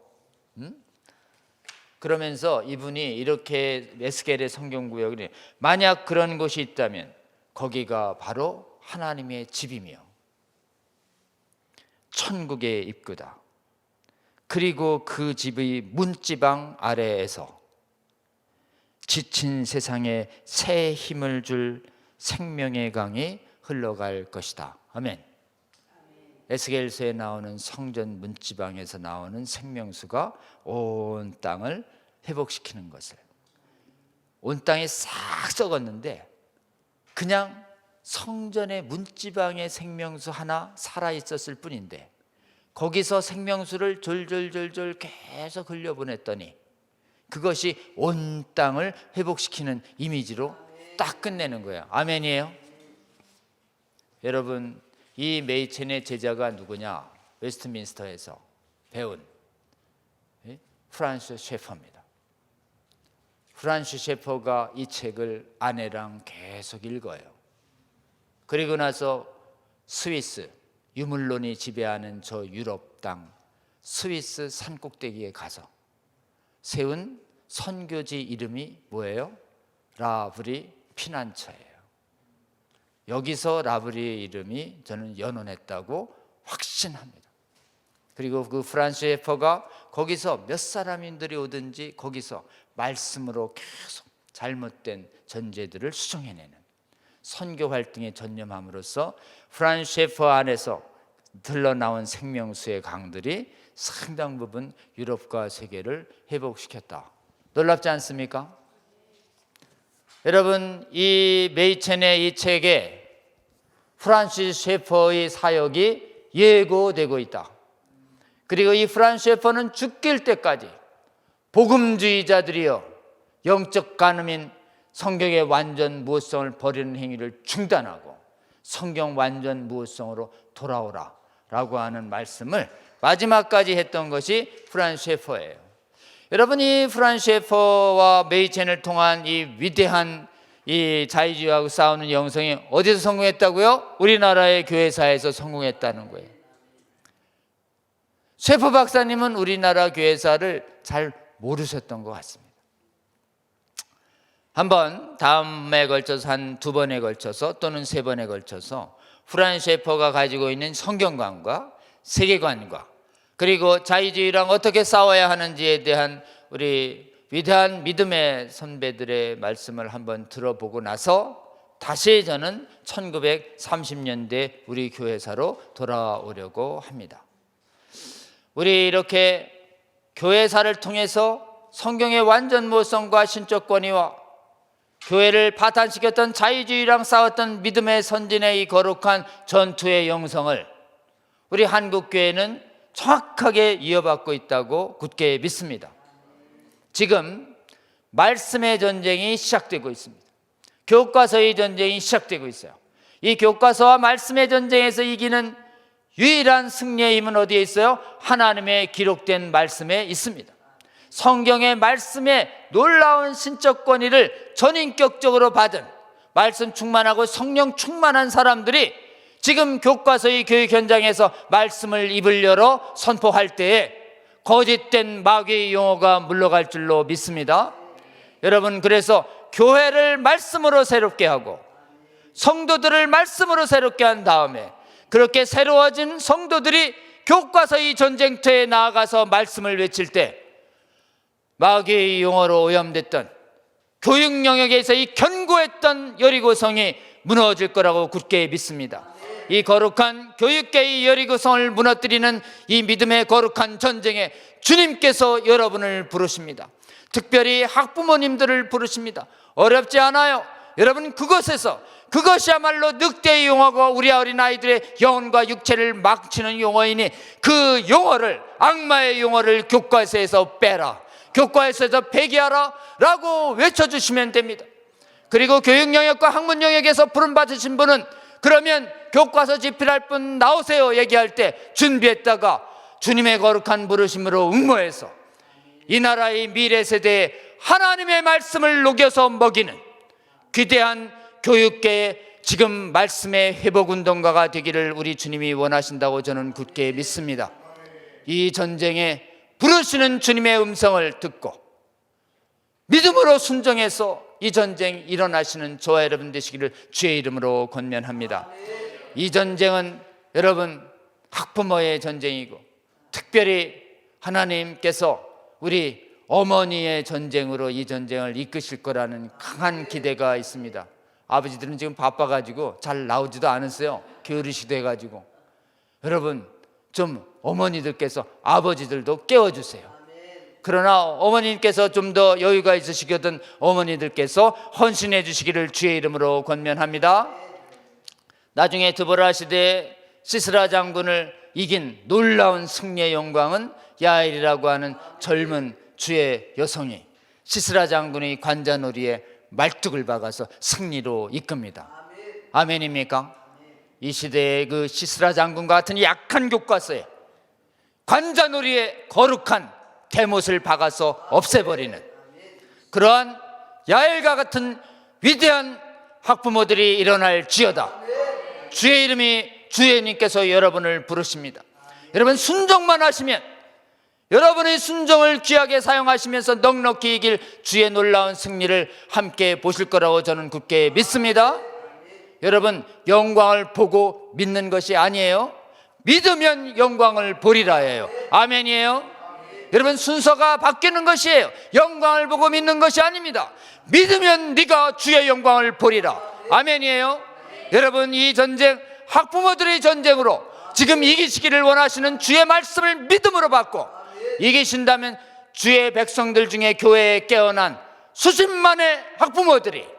그러면서 이분이 이렇게 에스겔의 성경구역이 만약 그런 곳이 있다면 거기가 바로 하나님의 집이며 천국의 입구다. 그리고 그 집의 문지방 아래에서 지친 세상에 새 힘을 줄 생명의 강이 흘러갈 것이다. 아멘. 에스겔서에 나오는 성전 문지방에서 나오는 생명수가 온 땅을 회복시키는 것을. 온 땅이 싹 썩었는데 그냥 성전의 문지방에 생명수 하나 살아있었을 뿐인데 거기서 생명수를 졸졸졸졸 계속 흘려보냈더니 그것이 온 땅을 회복시키는 이미지로 딱 끝내는 거예요. 아멘이에요? 여러분, 이 메이첸의 제자가 누구냐? 웨스트민스터에서 배운 프란스 셰퍼입니다. 프란스 셰퍼가 이 책을 아내랑 계속 읽어요. 그리고 나서 스위스, 유물론이 지배하는 저 유럽 땅 스위스 산꼭대기에 가서 세운 선교지 이름이 뭐예요? 라브리 피난처예요. 여기서 라브리의 이름이 저는 연원했다고 확신합니다. 그리고 그 프란스 셰퍼가 거기서 몇 사람인들이 오든지 거기서 말씀으로 계속 잘못된 전제들을 수정해내는 선교 활동에 전념함으로써 프란스 셰퍼 안에서 흘러나온 생명수의 강들이 상당 부분 유럽과 세계를 회복시켰다. 놀랍지 않습니까? 여러분, 이 메이첸의 이 책에 프란시스 셰퍼의 사역이 예고되고 있다. 그리고 이 프란시스 셰퍼는 죽길 때까지 복음주의자들이여 영적 간음인 성경의 완전 무호성을 버리는 행위를 중단하고 성경 완전 무호성으로 돌아오라 라고 하는 말씀을 마지막까지 했던 것이 프란시스 셰퍼예요. 여러분, 이 프란시스 셰퍼와 메이첸을 통한 이 위대한 이 자유주의하고 싸우는 영성이 어디서 성공했다고요? 우리나라의 교회사에서 성공했다는 거예요. 셰퍼 박사님은 우리나라 교회사를 잘 모르셨던 것 같습니다. 한번 다음에 걸쳐서 한 두 번에 걸쳐서 또는 세 번에 걸쳐서 프란시스 셰퍼가 가지고 있는 성경관과 세계관과 그리고 자유주의랑 어떻게 싸워야 하는지에 대한 우리 위대한 믿음의 선배들의 말씀을 한번 들어보고 나서 다시 저는 1930년대 우리 교회사로 돌아오려고 합니다. 우리 이렇게 교회사를 통해서 성경의 완전 모성과 신적 권위와 교회를 파탄시켰던 자유주의랑 싸웠던 믿음의 선진의 이 거룩한 전투의 영성을 우리 한국교회는 정확하게 이어받고 있다고 굳게 믿습니다. 지금 말씀의 전쟁이 시작되고 있습니다. 교과서의 전쟁이 시작되고 있어요. 이 교과서와 말씀의 전쟁에서 이기는 유일한 승리의 힘은 어디에 있어요? 하나님의 기록된 말씀에 있습니다. 성경의 말씀에 놀라운 신적 권위를 전인격적으로 받은 말씀 충만하고 성령 충만한 사람들이 지금 교과서의 교육 현장에서 말씀을 입을 열어 선포할 때에 거짓된 마귀의 용어가 물러갈 줄로 믿습니다. 여러분, 그래서 교회를 말씀으로 새롭게 하고 성도들을 말씀으로 새롭게 한 다음에 그렇게 새로워진 성도들이 교과서의 전쟁터에 나아가서 말씀을 외칠 때 마귀의 용어로 오염됐던 교육 영역에서 이 견고했던 여리고성이 무너질 거라고 굳게 믿습니다. 이 거룩한 교육계의 여리고성을 무너뜨리는 이 믿음의 거룩한 전쟁에 주님께서 여러분을 부르십니다. 특별히 학부모님들을 부르십니다. 어렵지 않아요. 여러분, 그것에서 그것이야말로 늑대의 용어고 우리 어린아이들의 영혼과 육체를 망치는 용어이니 그 용어를, 악마의 용어를 교과서에서 빼라, 교과서에서 폐기하라 라고 외쳐주시면 됩니다. 그리고 교육 영역과 학문 영역에서 부름받으신 분은 그러면 교과서 집필할 분 나오세요 얘기할 때 준비했다가 주님의 거룩한 부르심으로 응모해서 이 나라의 미래 세대에 하나님의 말씀을 녹여서 먹이는 귀대한 교육계의 지금 말씀의 회복운동가가 되기를 우리 주님이 원하신다고 저는 굳게 믿습니다. 이 전쟁에 부르시는 주님의 음성을 듣고 믿음으로 순종해서 이 전쟁 일어나시는 저와 여러분 되시기를 주의 이름으로 권면합니다. 이 전쟁은 여러분 학부모의 전쟁이고 특별히 하나님께서 우리 어머니의 전쟁으로 이 전쟁을 이끄실 거라는 강한 기대가 있습니다. 아버지들은 지금 바빠가지고 잘 나오지도 않았어요. 게으르시도 해가지고. 여러분, 좀 어머니들께서 아버지들도 깨워주세요. 그러나 어머님께서 좀 더 여유가 있으시거든 어머니들께서 헌신해 주시기를 주의 이름으로 권면합니다. 나중에 드보라 시대에 시스라 장군을 이긴 놀라운 승리의 영광은 야엘이라고 하는 젊은 주의 여성이 시스라 장군의 관자놀이에 말뚝을 박아서 승리로 이끕니다. 아멘입니까? 이 시대의 그 시스라 장군과 같은 약한 교과서에 관자놀이에 거룩한 대못을 박아서 없애버리는 그러한 야엘과 같은 위대한 학부모들이 일어날지어다. 주의 이름이 주님께서 여러분을 부르십니다. 여러분, 순종만 하시면, 여러분의 순종을 귀하게 사용하시면서 넉넉히 이길 주의 놀라운 승리를 함께 보실 거라고 저는 굳게 믿습니다. 여러분, 영광을 보고 믿는 것이 아니에요. 믿으면 영광을 보리라예요. 아멘이에요. 여러분, 순서가 바뀌는 것이에요. 영광을 보고 믿는 것이 아닙니다. 믿으면 네가 주의 영광을 보리라. 아멘이에요. 여러분, 이 전쟁 학부모들의 전쟁으로 지금 이기시기를 원하시는 주의 말씀을 믿음으로 받고 이기신다면 주의 백성들 중에 교회에 깨어난 수십만의 학부모들이,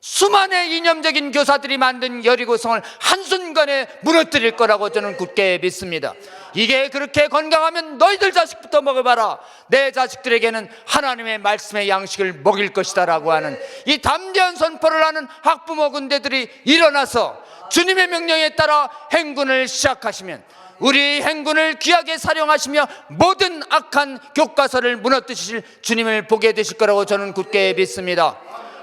수만의 이념적인 교사들이 만든 여리고성을 한순간에 무너뜨릴 거라고 저는 굳게 믿습니다. 이게 그렇게 건강하면 너희들 자식부터 먹어봐라. 내 자식들에게는 하나님의 말씀의 양식을 먹일 것이다 라고 하는 이 담대한 선포를 하는 학부모 군대들이 일어나서 주님의 명령에 따라 행군을 시작하시면 우리 행군을 귀하게 사용하시며 모든 악한 교과서를 무너뜨리실 주님을 보게 되실 거라고 저는 굳게 믿습니다.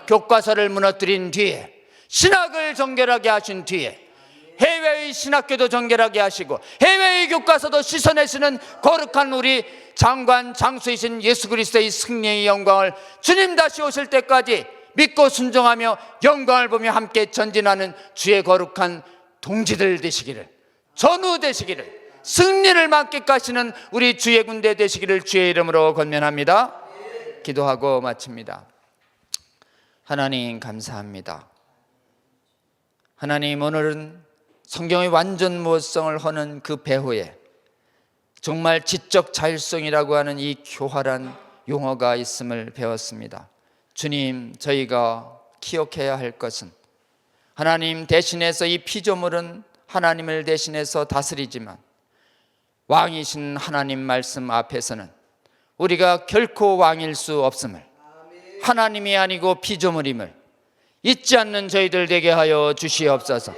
교과서를 무너뜨린 뒤에, 신학을 정결하게 하신 뒤에, 해외의 신학교도 정결하게 하시고 해외의 교과서도 씻어내시는 거룩한 우리 장관 장수이신 예수 그리스도의 승리의 영광을 주님 다시 오실 때까지 믿고 순종하며 영광을 보며 함께 전진하는 주의 거룩한 동지들 되시기를, 전우 되시기를, 승리를 만끽하시는 우리 주의 군대 되시기를 주의 이름으로 권면합니다. 기도하고 마칩니다. 하나님 감사합니다. 하나님, 오늘은 성경의 완전 무엇성을 허는 그 배후에 정말 지적 자율성이라고 하는 이 교활한 용어가 있음을 배웠습니다. 주님, 저희가 기억해야 할 것은 하나님 대신해서 이 피조물은 하나님을 대신해서 다스리지만 왕이신 하나님 말씀 앞에서는 우리가 결코 왕일 수 없음을, 하나님이 아니고 피조물임을 잊지 않는 저희들 되게 하여 주시옵소서.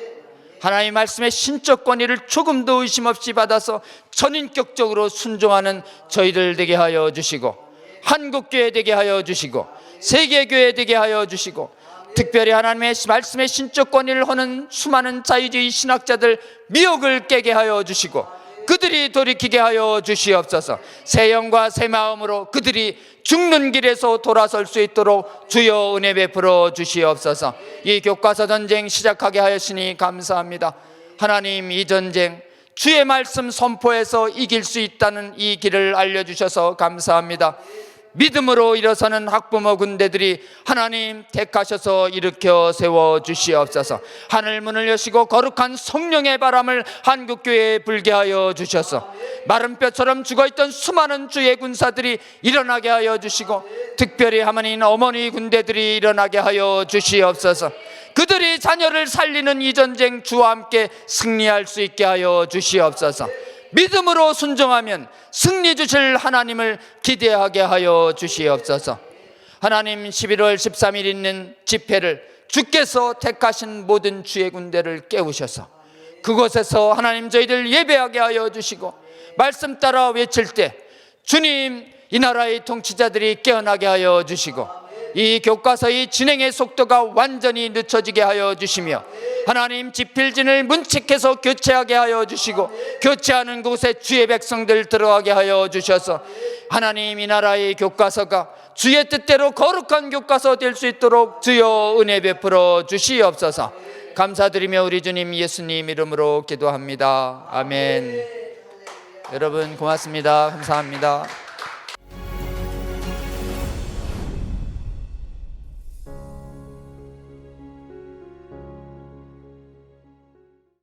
하나님 말씀의 신적 권위를 조금도 의심 없이 받아서 전인격적으로 순종하는 저희들 되게 하여 주시고, 한국교회 되게 하여 주시고, 세계교회 되게 하여 주시고, 특별히 하나님의 말씀의 신적 권위를 허는 수많은 자유주의 신학자들 미혹을 깨게 하여 주시고, 그들이 돌이키게 하여 주시옵소서. 새 영과 새 마음으로 그들이 죽는 길에서 돌아설 수 있도록 주여 은혜 베풀어 주시옵소서. 이 교과서 전쟁 시작하게 하였으니 감사합니다. 하나님, 이 전쟁 주의 말씀 선포해서 이길 수 있다는 이 길을 알려주셔서 감사합니다. 믿음으로 일어서는 학부모 군대들이 하나님 택하셔서 일으켜 세워 주시옵소서. 하늘 문을 여시고 거룩한 성령의 바람을 한국교회에 불게 하여 주셔서 마른 뼈처럼 죽어있던 수많은 주의 군사들이 일어나게 하여 주시고, 특별히 하나님 어머니 군대들이 일어나게 하여 주시옵소서. 그들이 자녀를 살리는 이 전쟁 주와 함께 승리할 수 있게 하여 주시옵소서. 믿음으로 순종하면 승리 주실 하나님을 기대하게 하여 주시옵소서. 하나님, 11월 13일 있는 집회를 주께서 택하신 모든 주의 군대를 깨우셔서 그곳에서 하나님 저희들 예배하게 하여 주시고, 말씀 따라 외칠 때 주님, 이 나라의 통치자들이 깨어나게 하여 주시고, 이 교과서의 진행의 속도가 완전히 늦춰지게 하여 주시며, 하나님 지필진을 문책해서 교체하게 하여 주시고, 교체하는 곳에 주의 백성들 들어가게 하여 주셔서 하나님, 이 나라의 교과서가 주의 뜻대로 거룩한 교과서 될 수 있도록 주여 은혜 베풀어 주시옵소서. 감사드리며 우리 주님 예수님 이름으로 기도합니다. 아멘. 여러분 고맙습니다. 감사합니다.